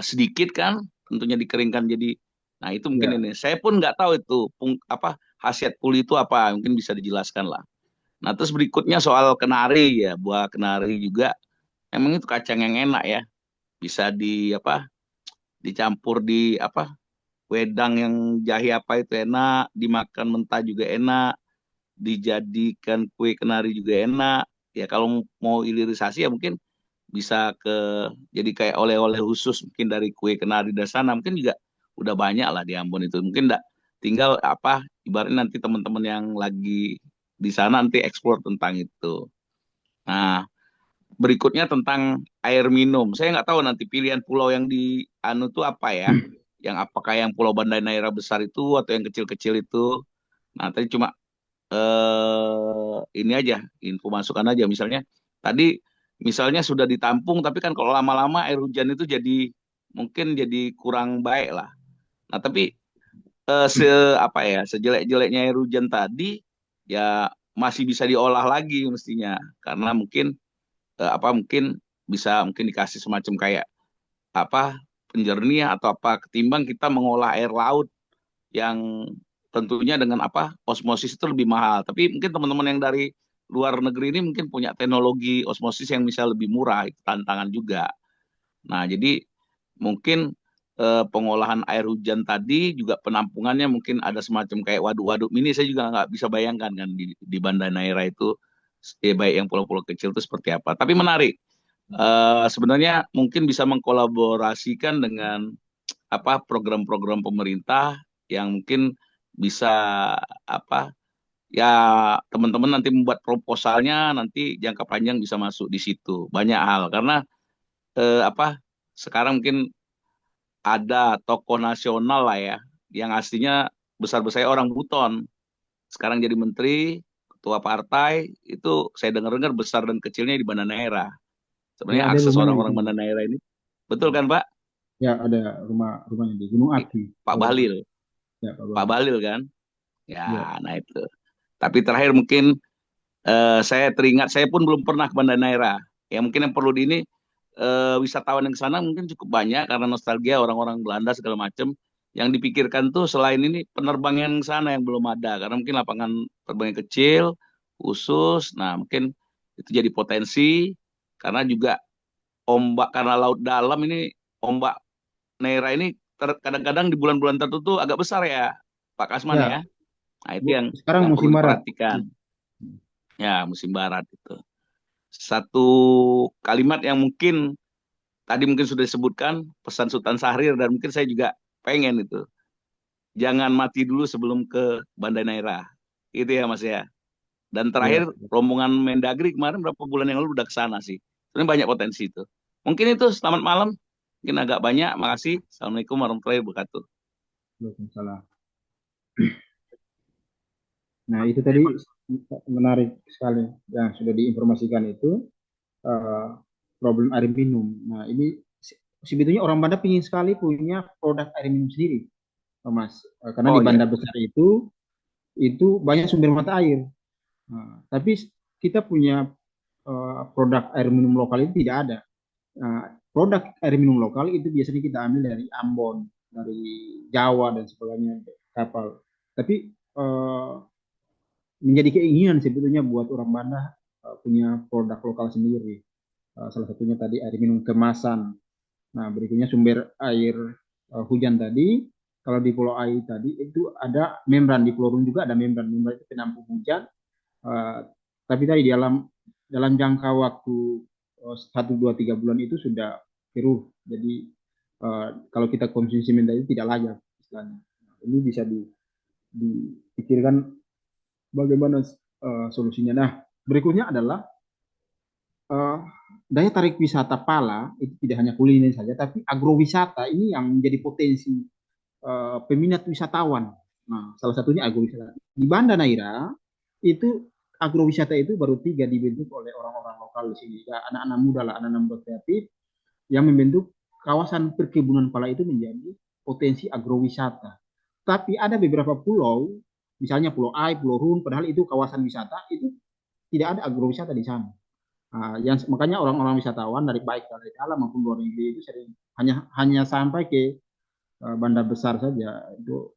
Speaker 7: sedikit kan, tentunya dikeringkan jadi. Nah, itu mungkin
Speaker 2: Ya,
Speaker 7: ini. Saya pun nggak tahu itu apa khasiat puli itu apa, mungkin bisa dijelaskan lah. Nah, terus berikutnya soal kenari ya, buah kenari juga. Emang itu kacang yang enak ya, bisa di apa dicampur di apa wedang yang jahe apa itu enak, dimakan mentah juga enak, dijadikan kue kenari juga enak. Ya kalau mau ilirisasi ya mungkin bisa jadi kayak oleh-oleh khusus mungkin dari kue kenari dari sana mungkin juga udah banyak lah di Ambon itu. Mungkin enggak tinggal apa ibaratnya nanti teman-teman yang lagi di sana nanti eksplor tentang itu. Nah, berikutnya tentang air minum. Saya nggak tahu nanti pilihan pulau yang di anu tuh apa ya. Yang apakah yang Pulau Banda Neira besar itu atau yang kecil-kecil itu. Nah, tadi cuma ini aja, info masukan aja. Tadi misalnya sudah ditampung, tapi kan kalau lama-lama air hujan itu mungkin jadi kurang baik lah. Nah, tapi eh, se apa ya, sejelek-jeleknya air hujan tadi ya masih bisa diolah lagi mestinya. Karena mungkin mungkin bisa mungkin dikasih semacam kayak apa penjernih atau apa ketimbang kita mengolah air laut yang tentunya dengan apa osmosis itu lebih mahal. Tapi mungkin teman-teman yang dari luar negeri ini mungkin punya teknologi osmosis yang bisa lebih murah, itu tantangan juga. Nah, jadi mungkin pengolahan air hujan tadi juga penampungannya mungkin ada semacam kayak waduk-waduk mini. Saya juga nggak bisa bayangkan kan di Banda Neira itu baik yang pulau-pulau kecil itu seperti apa. Tapi menarik. Sebenarnya mungkin bisa mengkolaborasikan dengan apa program-program pemerintah yang mungkin bisa apa ya teman-teman nanti membuat proposalnya nanti jangka panjang bisa masuk di situ banyak hal karena apa sekarang mungkin ada tokoh nasional lah ya yang aslinya besar-besar orang Buton sekarang jadi menteri ketua partai itu saya dengar-dengar besar dan kecilnya di Banda Neira
Speaker 2: ya
Speaker 7: sebenarnya
Speaker 2: ada
Speaker 7: akses
Speaker 2: lumayan
Speaker 7: orang-orang
Speaker 2: sih.
Speaker 7: Banda Neira ini betul kan Pak?
Speaker 2: Ya, ada rumahnya di Gunung Aki.
Speaker 7: Pak
Speaker 2: Kalau
Speaker 7: Bahlil,
Speaker 2: ya Pak
Speaker 7: Pak
Speaker 2: Bali.
Speaker 7: Bahlil kan?
Speaker 2: Ya,
Speaker 7: Ya, nah itu. Tapi terakhir mungkin saya teringat, saya pun belum pernah ke Banda Neira. Ya mungkin yang perlu di ini wisatawan yang ke sana mungkin cukup banyak karena nostalgia orang-orang Belanda segala macam. Yang dipikirkan tuh selain ini penerbangan yang ke sana yang belum ada karena mungkin lapangan terbang yang kecil, khusus. Nah mungkin itu jadi potensi karena juga ombak karena laut dalam ini ombak Neira ini kadang-kadang di bulan-bulan tertentu agak besar ya, Pak Kasman ya.
Speaker 2: ya.
Speaker 7: Nah itu
Speaker 2: Bu, sekarang
Speaker 7: yang perlu
Speaker 2: musim barat.
Speaker 7: diperhatikan. Ya musim barat itu. Satu kalimat yang mungkin tadi mungkin sudah disebutkan pesan Sultan Syahrir dan mungkin saya juga pengen itu. Jangan mati dulu sebelum ke Banda Neira. Itu ya Mas ya. Dan
Speaker 2: Ya,
Speaker 7: terakhir rombongan Mendagri kemarin berapa bulan yang lalu udah ke sana sih. Sebenarnya banyak potensi itu. Mungkin itu selamat malam. Mungkin agak banyak. Makasih. Assalamualaikum warahmatullahi wabarakatuh.
Speaker 2: Waalaikumsalam. Nah, itu tadi menarik sekali yang sudah diinformasikan itu eh, problem air minum. Nah, ini sebetulnya orang Banda ingin sekali punya produk air minum sendiri, Mas. Karena di
Speaker 7: Oh ya.
Speaker 2: Banda Besar itu banyak sumber mata air. Nah, tapi kita punya produk air minum lokal itu tidak ada. Nah, produk air minum lokal itu biasanya kita ambil dari Ambon, dari Jawa dan sebagainya kapal. Tapi menjadi keinginan sebetulnya buat orang Banda punya produk lokal sendiri. Salah satunya tadi air minum kemasan. Nah, berikutnya sumber air hujan tadi. Kalau di Pulau Ai tadi itu ada membran, di Pulau Rune juga ada membran. Membran itu penampung hujan. Uh, tapi tadi dalam jangka waktu 1, 2, 3 bulan itu sudah keruh. Jadi kalau kita konsumsi mentah itu tidak layak istilahnya. Ini bisa dipikirkan bagaimana solusinya. Nah, berikutnya adalah uh, daya tarik wisata Pala itu tidak hanya kuliner saja, tapi agrowisata ini yang menjadi potensi peminat wisatawan. Nah, salah satunya agrowisata. Di Banda Neira itu agrowisata itu baru 3 dibentuk oleh orang-orang lokal di sini. Ya, anak-anak muda lah, anak-anak muda kreatif yang membentuk kawasan perkebunan pala itu menjadi potensi agrowisata. Tapi ada beberapa pulau, misalnya Pulau Ai, Pulau Run, padahal itu kawasan wisata, itu tidak ada agrowisata di sana. Makanya orang-orang wisatawan dari baik dari dalam maupun luar negeri itu sering hanya sampai ke bandar besar saja itu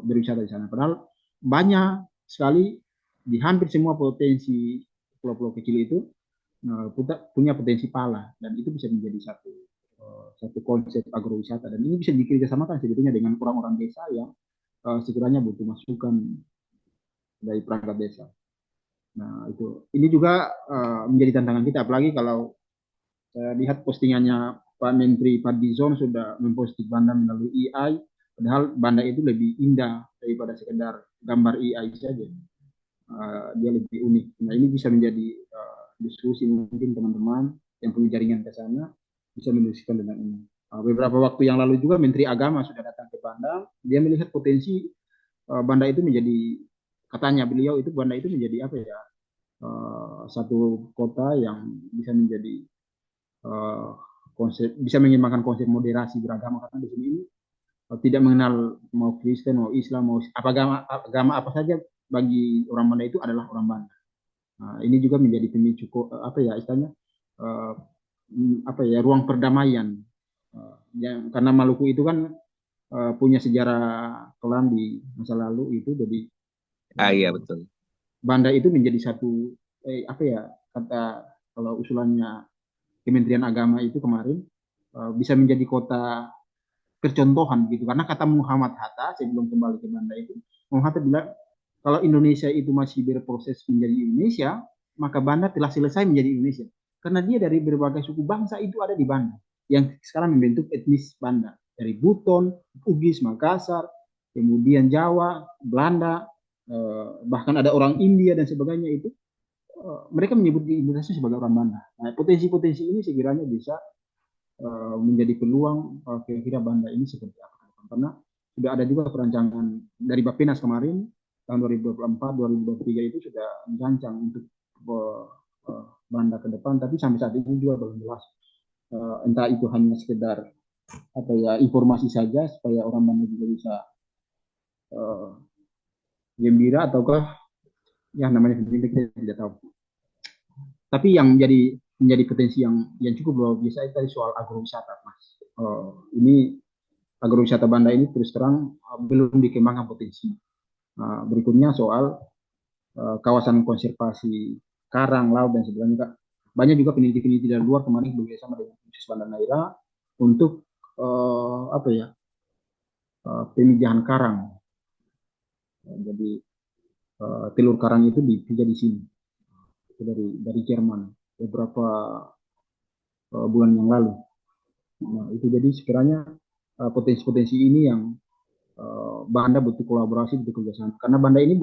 Speaker 2: berwisata di sana. Padahal banyak sekali di hampir semua potensi pulau-pulau kecil itu punya potensi pala dan itu bisa menjadi satu konsep agrowisata dan ini bisa dikerjasamakan sebetulnya dengan orang-orang desa yang sekiranya butuh masukan dari perangkat desa. Nah itu ini juga menjadi tantangan kita apalagi kalau saya lihat postingannya Pak Menteri Fadlizon sudah memposting Banda melalui AI, padahal Banda itu lebih indah daripada sekedar gambar AI saja. Dia lebih unik. Nah ini bisa menjadi diskusi mungkin teman-teman yang punya jaringan ke sana bisa mendiskusikan tentang ini. Beberapa waktu yang lalu juga Menteri Agama sudah datang ke Banda, dia melihat potensi Banda itu menjadi katanya beliau itu Banda itu menjadi apa ya satu kota yang bisa menjadi konsep bisa mengembangkan konsep moderasi beragama karena di sini ini tidak mengenal mau Kristen mau Islam mau agama apa saja bagi orang Banda itu adalah orang Banda. Nah, ini juga menjadi pemicu apa ya istilahnya uh, apa ya ruang perdamaian karena Maluku itu kan punya sejarah kelam di masa lalu itu jadi
Speaker 7: Iya
Speaker 2: uh,
Speaker 7: betul.
Speaker 2: Banda itu menjadi satu apa ya kata kalau usulannya Kementerian Agama itu kemarin bisa menjadi kota percontohan gitu karena kata Muhammad Hatta sebelum kembali ke Banda itu Muhammad Hatta bilang kalau Indonesia itu masih berproses menjadi Indonesia maka Banda telah selesai menjadi Indonesia karena dia dari berbagai suku bangsa itu ada di Banda yang sekarang membentuk etnis Banda dari Buton, Bugis, Makassar, kemudian Jawa, Belanda, bahkan ada orang India dan sebagainya itu mereka menyebut di Indonesia sebagai orang Banda. Nah, potensi-potensi ini sekiranya bisa menjadi peluang kira-kira Banda ini seperti apa. Karena sudah ada juga perancangan dari Bappenas kemarin tahun 2024, 2023 itu sudah merancang untuk Banda ke depan, tapi sampai saat ini juga belum jelas. Entah itu hanya sekedar apa ya, informasi saja supaya orang Banda juga bisa uh, gembira, ataukah ya namanya sendiri kita tidak tahu. Tapi yang menjadi potensi yang cukup luar biasa itu tadi soal agrowisata, Mas. Ini agrowisata Banda ini terus terang belum dikembangkan potensi. Berikutnya soal kawasan konservasi karang, laut dan sebagainya, Kak. Banyak juga peneliti-peneliti dari luar kemarin bekerjasama dengan Universitas Banda Neira untuk apa ya, pemijahan karang. Jadi telur karang itu dipijah di sini, itu dari Jerman beberapa bulan yang lalu. Nah, itu jadi sekiranya potensi-potensi ini yang Banda butuh kolaborasi, butuh kerjasama. Karena Banda ini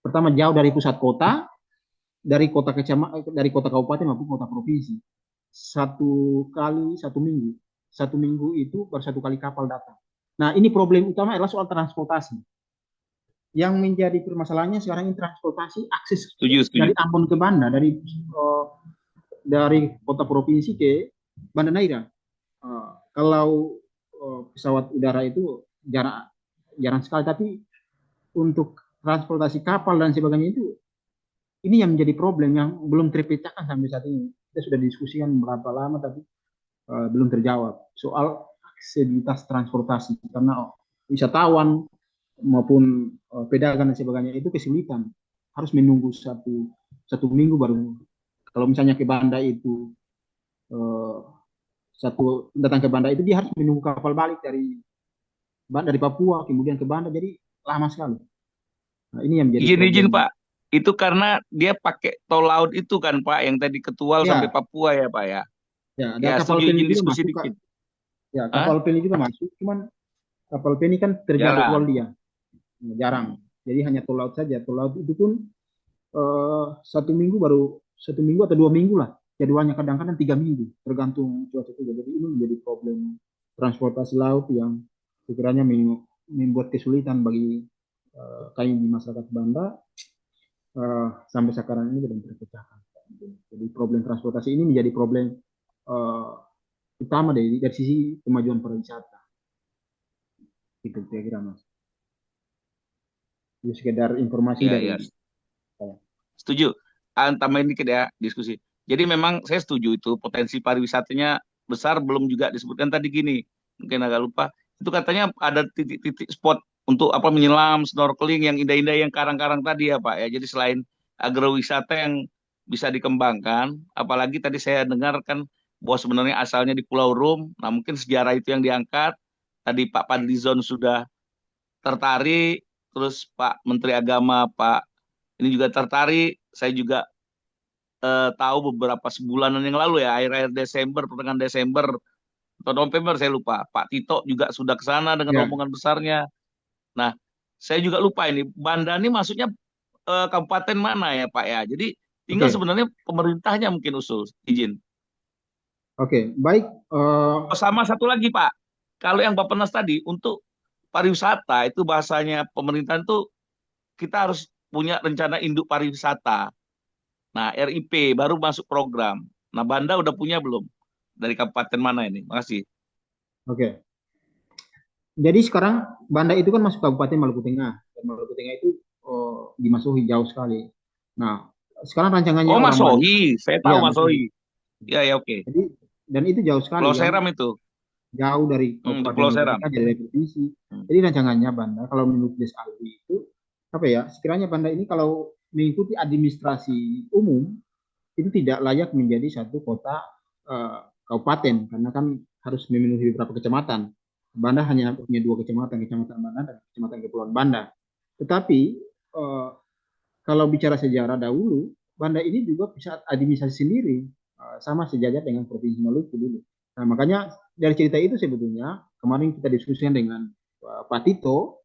Speaker 2: pertama jauh dari pusat kota, dari kota kecamatan, dari kota kabupaten maupun kota provinsi. Satu minggu itu baru satu kali kapal datang. Nah, ini problem utama adalah soal transportasi. Yang menjadi permasalahannya sekarang ini transportasi akses dari Ambon ke Banda, dari kota provinsi ke Banda Neira. Kalau pesawat udara itu jarang sekali, tapi untuk transportasi kapal dan sebagainya itu, ini yang menjadi problem yang belum terpecahkan sampai saat ini. Kita sudah diskusikan berapa lama, tapi belum terjawab soal aksesibilitas transportasi, karena wisatawan maupun pedagang dan sebagainya itu kesulitan, harus menunggu satu minggu baru. Kalau misalnya ke Banda itu datang ke Banda itu dia harus menunggu kapal balik dari Papua kemudian ke Banda, jadi lama sekali. Nah, ini yang menjadi
Speaker 7: Izin
Speaker 2: problem.
Speaker 7: Pak, itu karena dia pakai tol laut itu kan Pak, yang tadi ketual sampai
Speaker 2: Ya,
Speaker 7: Papua ya Pak ya.
Speaker 2: ya, ada
Speaker 7: Ya
Speaker 2: kapal
Speaker 7: setuju,
Speaker 2: peni
Speaker 7: izin
Speaker 2: juga
Speaker 7: diskusi
Speaker 2: masuk, Kak.
Speaker 7: dikit.
Speaker 2: Ya,
Speaker 7: Hah?
Speaker 2: kapal peni juga masuk, cuman kapal peni kan terjadwal
Speaker 7: Jarang.
Speaker 2: dia, jarang. Jadi hanya tol laut saja. Tol laut itu pun satu minggu atau 2 minggu lah jadwalnya, kadang-kadang 3 minggu tergantung cuaca juga. Jadi ini menjadi problem transportasi laut yang sekiranya membuat kesulitan bagi kami di masyarakat Banda. Sampai sekarang ini belum terpecahkan. Jadi problem transportasi ini menjadi problem utama dari sisi kemajuan pariwisata. Itu kira-kira, Mas. Itu sekedar informasi
Speaker 7: Ya,
Speaker 2: dari
Speaker 7: ya.
Speaker 2: saya.
Speaker 7: Setuju. Tambahin dikit ya diskusi. Jadi memang saya setuju itu potensi pariwisatanya besar, belum juga disebutkan tadi gini. Mungkin agak lupa. Itu katanya ada titik-titik spot untuk apa menyelam, snorkeling yang indah-indah yang karang-karang tadi ya Pak ya. Jadi selain agrowisata yang bisa dikembangkan, apalagi tadi saya dengarkan bahwa sebenarnya asalnya di Pulau Rum. Nah, mungkin sejarah itu yang diangkat. Tadi Pak Fadlizon sudah tertarik, terus Pak Menteri Agama Pak ini juga tertarik. Saya juga tahu beberapa sebulanan yang lalu ya, akhir-akhir Desember, pertengahan Desember atau November saya lupa. Pak Tito juga sudah ke sana dengan
Speaker 2: Ya,
Speaker 7: rombongan besarnya. Nah, saya juga lupa ini Banda ini maksudnya kabupaten mana ya Pak ya. Jadi tinggal
Speaker 2: oke,
Speaker 7: sebenarnya pemerintahnya mungkin usul izin.
Speaker 2: oke, baik.
Speaker 7: Oh, sama satu lagi Pak, kalau yang Bappenas tadi untuk pariwisata itu bahasanya pemerintahan tuh kita harus punya rencana induk pariwisata. Nah, RIP baru masuk program. Nah, Banda udah punya belum? Dari kabupaten mana ini? Makasih.
Speaker 2: Oke. Jadi sekarang Banda itu kan masuk Kabupaten Maluku Tengah. Dan Maluku Tengah itu dimasuki jauh sekali. Nah, sekarang rancangannya
Speaker 7: Oh, Mas
Speaker 2: orang Banda,
Speaker 7: Sohi. Saya tahu
Speaker 2: ya
Speaker 7: Mas
Speaker 2: masuk.
Speaker 7: Sohi. Ya, ya oke.
Speaker 2: Jadi dan itu jauh sekali,
Speaker 7: Pulau
Speaker 2: yang
Speaker 7: Seram itu.
Speaker 2: jauh dari
Speaker 7: Di
Speaker 2: Kabupaten
Speaker 7: Pulau
Speaker 2: Maluku
Speaker 7: Seram.
Speaker 2: Tengah, dari provinsi.
Speaker 7: Hmm.
Speaker 2: Jadi rancangannya Banda kalau menurut Des Alwi itu apa ya? Sekiranya Banda ini kalau mengikuti administrasi umum itu tidak layak menjadi satu kota kabupaten, karena kan harus memenuhi beberapa kecamatan. Banda hanya punya 2 kecamatan, Kecamatan Banda dan Kecamatan Kepulauan Banda. Tetapi eh, kalau bicara sejarah dahulu, Banda ini juga bisa administrasi sendiri, sama sejajar dengan Provinsi Maluku dulu. Nah, makanya dari cerita itu sebetulnya kemarin kita diskusikan dengan Pak Tito,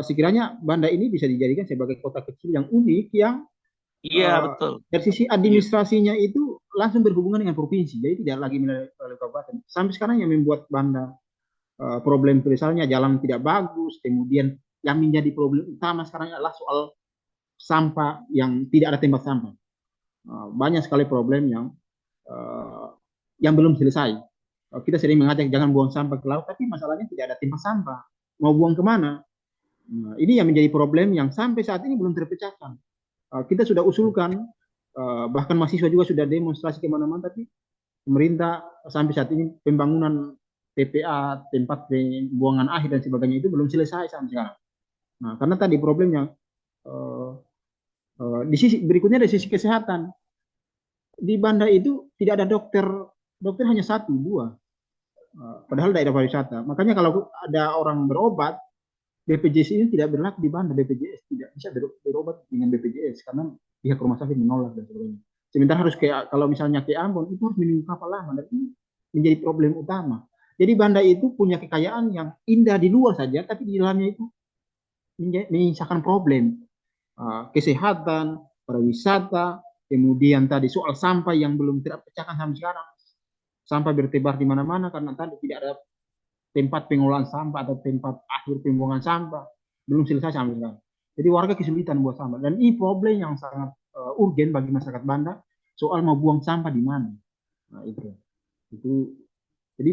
Speaker 2: sekiranya Banda ini bisa dijadikan sebagai kota kecil yang unik, yang
Speaker 7: Iya, betul.
Speaker 2: dari sisi
Speaker 7: Setuju.
Speaker 2: administrasinya itu langsung berhubungan dengan provinsi, jadi tidak lagi melalui kabupaten. Sampai sekarang yang membuat Banda problem, misalnya jalan tidak bagus, kemudian yang menjadi problem utama sekarang adalah soal sampah, yang tidak ada tempat sampah. Banyak sekali problem yang belum selesai. kita sering mengajak jangan buang sampah ke laut, tapi masalahnya tidak ada tempat sampah. Mau buang kemana? Nah, ini yang menjadi problem yang sampai saat ini belum terpecahkan. Kita sudah usulkan, bahkan mahasiswa juga sudah demonstrasi kemana-mana, tapi pemerintah sampai saat ini pembangunan TPA, tempat pembuangan akhir dan sebagainya itu belum selesai sampai sekarang. Nah, karena tadi problemnya uh, di sisi berikutnya dari sisi kesehatan. Di Banda itu tidak ada dokter, dokter hanya satu, dua. Padahal daerah pariwisata. Makanya kalau ada orang berobat, BPJS ini tidak berlaku di Banda. BPJS tidak bisa berobat dengan BPJS karena pihak rumah sakit menolak dan sebagainya. Sementara harus kayak kalau misalnya ke Ambon itu harus menunggu kapal lama dan ini menjadi problem utama. Jadi Banda itu punya kekayaan yang indah di luar saja, tapi di dalamnya itu menyisakan problem. Kesehatan, pariwisata, kemudian tadi soal sampah yang belum terpecahkan sampai sekarang. Sampah bertebar di mana-mana karena tadi tidak ada tempat pengolahan sampah atau tempat akhir pembuangan sampah. Belum selesai sampai sekarang. Jadi warga kesulitan buat sampah. Dan ini problem yang sangat urgen bagi masyarakat Banda soal mau buang sampah di mana. Nah, itu jadi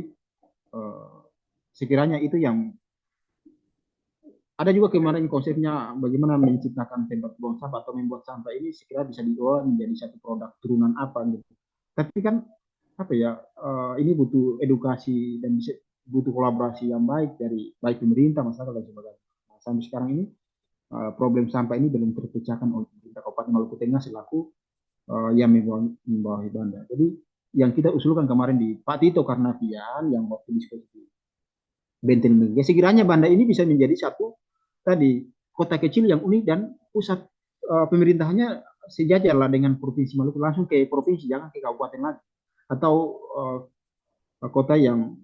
Speaker 2: sekiranya itu yang ada juga kemarin konsepnya bagaimana menciptakan tempat buang sampah atau membuat sampah ini sekira bisa diolah menjadi satu produk turunan apa gitu. Tapi kan apa ya ini butuh edukasi dan butuh kolaborasi yang baik dari baik pemerintah, masyarakat dan sebagainya. Nah, sampai sekarang ini problem sampah ini belum terpecahkan oleh pemerintah Kabupaten Maluku Tengah selaku yang membawahi Banda. Jadi yang kita usulkan kemarin di Pak Tito Karnavian yang waktu diskusi Benteng Mega, sekiranya Banda ini bisa menjadi satu tadi kota kecil yang unik dan pusat pemerintahannya sejajar lah dengan provinsi Maluku, langsung ke provinsi, jangan ke kabupaten lagi, atau kota yang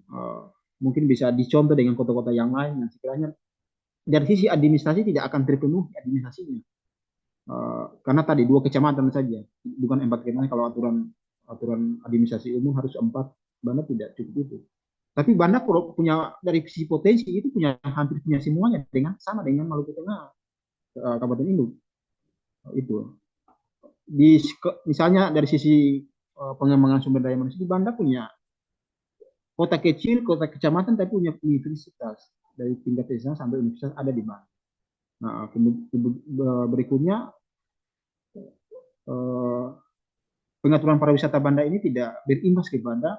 Speaker 2: mungkin bisa dicontoh dengan kota-kota yang lain yang sekiranya dari sisi administrasi tidak akan terpenuhi administrasinya. Karena tadi 2 kecamatan saja, bukan 4 kecamatan. Kalau aturan administrasi umum harus 4, Banda tidak cukup itu. Tapi Banda punya dari sisi potensi itu punya hampir punya semuanya dengan sama dengan Maluku Tengah, Kabupaten Induk. Itu misalnya dari sisi pengembangan sumber daya manusia, di Banda punya kota kecil, kota kecamatan, tapi punya universitas dari tingkat SMA sampai universitas ada di Banda. Nah, berikutnya pengaturan pariwisata Banda ini tidak berimbas ke Banda.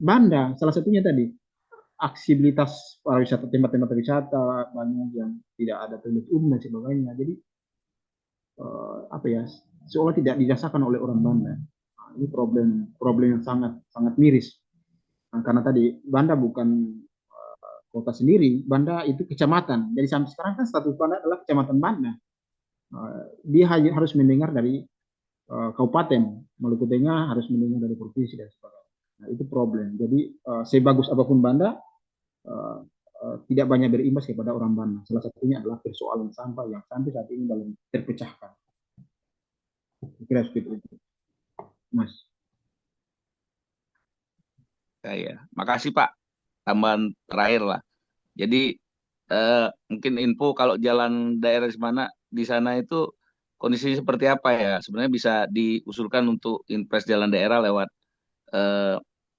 Speaker 2: Banda salah satunya tadi aksibilitas pariwisata, tempat-tempat wisata banyak yang tidak ada toilet umum dan sebagainya. Jadi apa ya, seolah tidak dirasakan oleh orang Banda. Nah, ini problem yang sangat sangat miris. Nah, karena tadi Banda bukan kota sendiri, Banda itu kecamatan. Jadi sampai sekarang kan status Banda adalah kecamatan Banda. Dia harus mendengar dari kabupaten Maluku Tengah, harus mendengar dari provinsi dan sebagainya. Nah, itu problem. Jadi sebagus apapun Banda tidak banyak berimbas kepada orang Banda. Salah satunya adalah persoalan sampah yang sampai saat ini belum terpecahkan. Kira seperti itu, Mas.
Speaker 7: Ya. Makasih Pak. Tambahan terakhir lah. Jadi mungkin info kalau jalan daerah di sana itu kondisinya seperti apa ya? Sebenarnya bisa diusulkan untuk impres jalan daerah lewat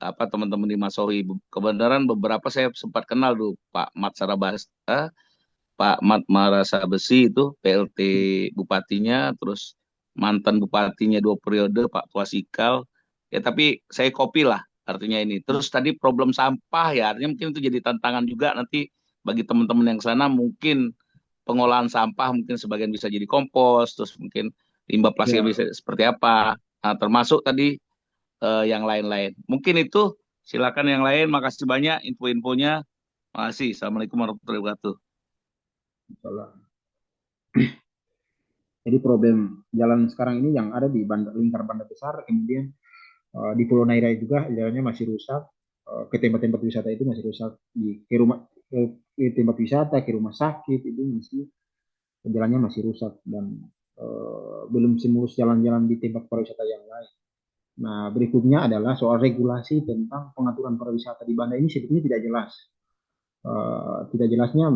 Speaker 7: apa teman-teman di Masohi. Kebenaran beberapa saya sempat kenal tuh Pak Mat Sarabas, Pak Mat Marasa Besi itu PLT Bupatinya, terus mantan Bupatinya 2 periode Pak Tuasikal. Ya tapi saya copy lah artinya ini. Terus tadi problem sampah ya, artinya mungkin itu jadi tantangan juga nanti bagi teman-teman yang sana mungkin pengolahan sampah mungkin sebagian bisa jadi kompos, terus mungkin limbah plastik
Speaker 2: Ya,
Speaker 7: bisa seperti apa. Nah, termasuk tadi yang lain-lain. Mungkin itu silakan yang lain. Makasih banyak info-infonya. Makasih. Assalamualaikum warahmatullahi wabarakatuh.
Speaker 2: jadi problem jalan sekarang ini yang ada di lingkar Banda besar, kemudian di Pulau Naira juga jalannya masih rusak, ke tempat-tempat wisata itu masih rusak, ke rumah ke tempat wisata, ke rumah sakit itu masih jalannya masih rusak dan belum semulus jalan-jalan di tempat pariwisata yang lain. Nah, berikutnya adalah soal regulasi tentang pengaturan pariwisata di Banda ini sebetulnya tidak jelas. Tidak jelasnya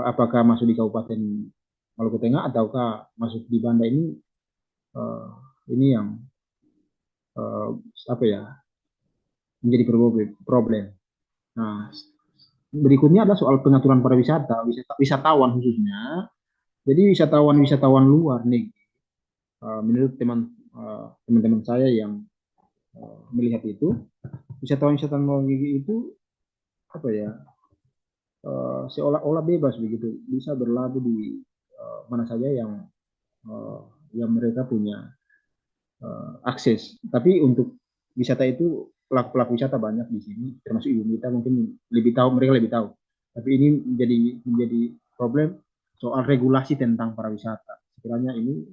Speaker 2: apakah masuk di Kabupaten Maluku Tengah ataukah masuk di Banda ini yang apa ya menjadi problem. Nah, berikutnya adalah soal pengaturan pariwisata, wisatawan khususnya. Jadi wisatawan luar nih, menurut teman-teman saya yang melihat itu, wisatawan luar negeri itu apa ya, seolah-olah bebas begitu, bisa berlabuh di mana saja uh, yang mereka punya akses. Tapi untuk wisata itu pelaku-pelaku wisata banyak di sini, termasuk ibu kita mungkin lebih tahu, mereka lebih tahu. Tapi ini menjadi problem soal regulasi tentang pariwisata. Sekiranya ini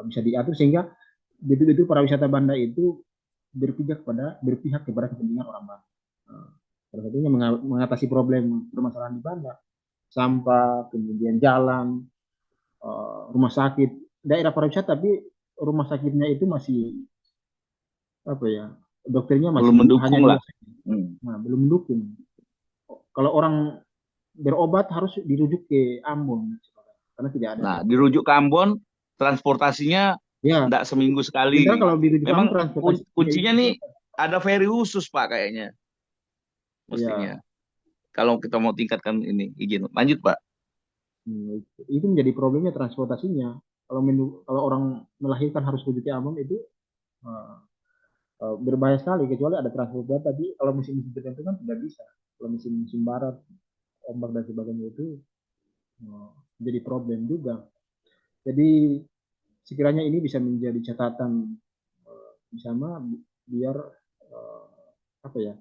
Speaker 2: bisa diatur sehingga betul-betul pariwisata Banda itu berpihak kepada kepentingan orang Banda. Salah satunya mengatasi problem permasalahan di Banda, sampah, kemudian jalan, rumah sakit, daerah pariwisata, tapi rumah sakitnya itu masih apa ya, dokternya masih
Speaker 7: Belum
Speaker 2: hanya
Speaker 7: mendukung
Speaker 2: dua
Speaker 7: lah.
Speaker 2: saja. Nah, belum mendukung. Kalau orang berobat harus dirujuk ke Ambon karena tidak ada
Speaker 7: Nah,
Speaker 2: dokter.
Speaker 7: dirujuk ke Ambon, transportasinya
Speaker 2: Ya,
Speaker 7: enggak seminggu
Speaker 2: sementara
Speaker 7: sekali.
Speaker 2: kalau dirujuk ke Ambon
Speaker 7: Memang
Speaker 2: transportasinya itu
Speaker 7: kuncinya nih ada ferry khusus Pak kayaknya, mestinya.
Speaker 2: ya,
Speaker 7: Kalau kita mau tingkatkan ini izin. Lanjut Pak.
Speaker 2: itu menjadi problemnya transportasinya. Kalau orang melahirkan harus rujuk ke Ambon itu eh, berbahaya sekali, kecuali ada transportasi. Tapi kalau musim-musim tertentu kan tidak bisa. Kalau musim-musim barat, ombak dan sebagainya itu jadi problem juga. Jadi sekiranya ini bisa menjadi catatan bersama biar apa ya,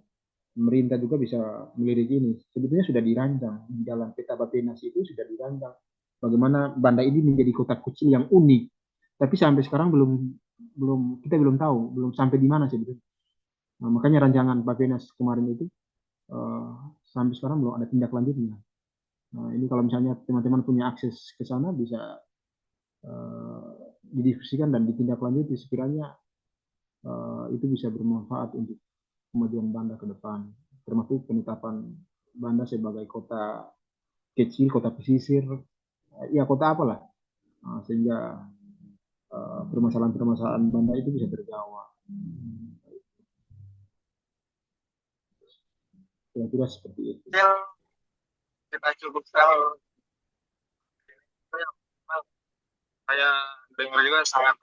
Speaker 2: pemerintah juga bisa melirik ini. Sebetulnya sudah dirancang di dalam peta Bappenas, itu sudah dirancang bagaimana Banda ini menjadi kota kecil yang unik. Tapi sampai sekarang belum belum kita belum tahu belum sampai di mana sebetulnya. Nah, makanya rancangan Bappenas kemarin itu uh, sampai sekarang belum ada tindak lanjutnya. Nah, ini kalau misalnya teman-teman punya akses ke sana bisa uh, didiskusikan dan ditindaklanjuti sekiranya itu bisa bermanfaat untuk kemajuan Banda ke depan, termasuk penetapan Banda sebagai kota kecil, kota pesisir, ya kota apalah, sehingga permasalahan-permasalahan Banda itu bisa terjawab. Kira-kira seperti itu.
Speaker 3: Kita cukupkan. Saya dengar juga sangat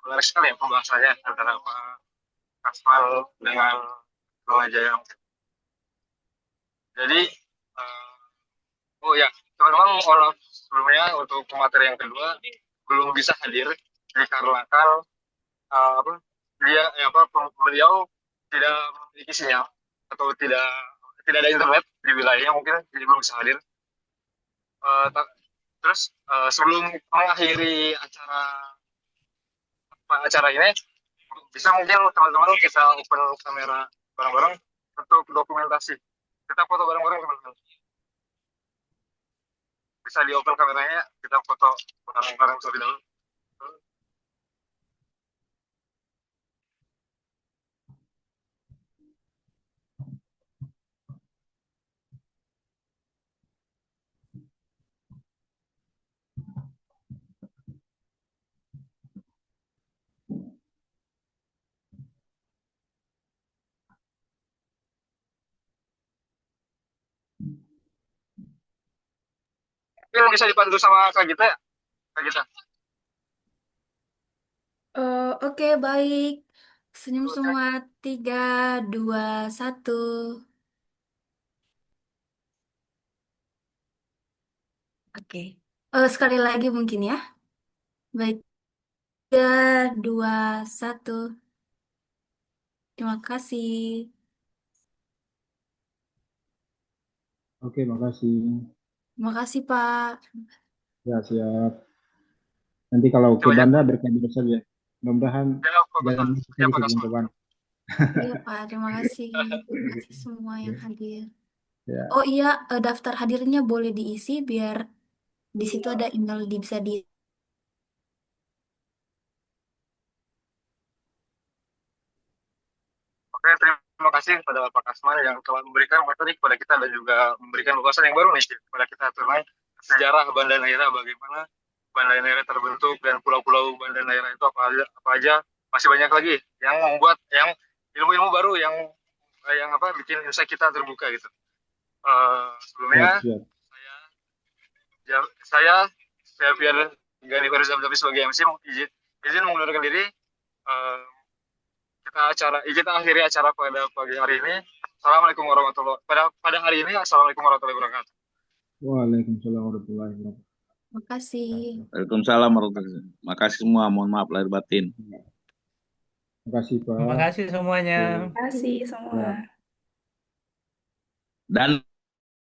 Speaker 3: menarik sekali ya pembahasannya antara Pak Kasmal dengan Bang Jaya. Jadi, oh ya, teman-teman, sebelumnya untuk materi yang kedua belum bisa hadir dikarenakan apa, beliau tidak memiliki sinyal atau tidak ada internet di wilayahnya, mungkin jadi belum bisa hadir. Terus sebelum mengakhiri acara ini, bisa mungkin teman-teman kita open kamera bareng-bareng untuk dokumentasi. Kita foto bareng-bareng teman-teman. Bisa di open kameranya, kita foto bareng-bareng terlebih dahulu. Mungkin bisa dibantu sama Kak Gita ya? Kak Gita.
Speaker 4: Oke, baik. Senyum semua. 3, 2, 1. Oke. Sekali lagi mungkin ya. Baik. 3, 2, 1. Terima kasih.
Speaker 2: Oke, makasih.
Speaker 4: Terima kasih, Pak.
Speaker 2: Ya, siap. Nanti kalau ke
Speaker 3: Banyak.
Speaker 2: Banda berkabar saja. Mudah-mudahan
Speaker 3: Ya,
Speaker 2: jangan
Speaker 3: betul.
Speaker 2: masuk
Speaker 3: Ya,
Speaker 2: lagi
Speaker 3: Pak
Speaker 2: sebelum
Speaker 3: Kasman.
Speaker 2: ke Banda.
Speaker 4: Iya, Pak. Terima kasih. Terima kasih semua yang hadir.
Speaker 2: Ya.
Speaker 4: Oh iya, daftar hadirnya boleh diisi biar di situ ada email bisa di.
Speaker 3: Oke, terima kasih kepada Pak Kasman yang telah memberikan materi kepada kita dan juga memberikan wawasan yang baru nih kepada kita tentang sejarah Banda Neira, bagaimana Banda Neira terbentuk dan pulau-pulau Banda Neira itu apa aja, masih banyak lagi yang membuat yang ilmu-ilmu baru yang yang bikin insight kita terbuka gitu.
Speaker 2: Siap,
Speaker 3: Sebelumnya
Speaker 2: siap.
Speaker 3: saya biar Gani Farizal tapi sebagai MC izin mengundurkan diri. Eh, kita akhiri acara pada pagi hari ini. Assalamualaikum warahmatullahi wabarakatuh.
Speaker 2: Waalaikumsalam warahmatullahi wabarakatuh.
Speaker 5: Makasih.
Speaker 7: Waalaikumsalam warahmatullahi wabarakatuh. Makasih semua, mohon maaf lahir batin.
Speaker 2: Terima kasih,
Speaker 1: Terima
Speaker 2: Pak.
Speaker 1: kasih semuanya.
Speaker 4: Terima kasih semua.
Speaker 2: Ya.
Speaker 7: Dan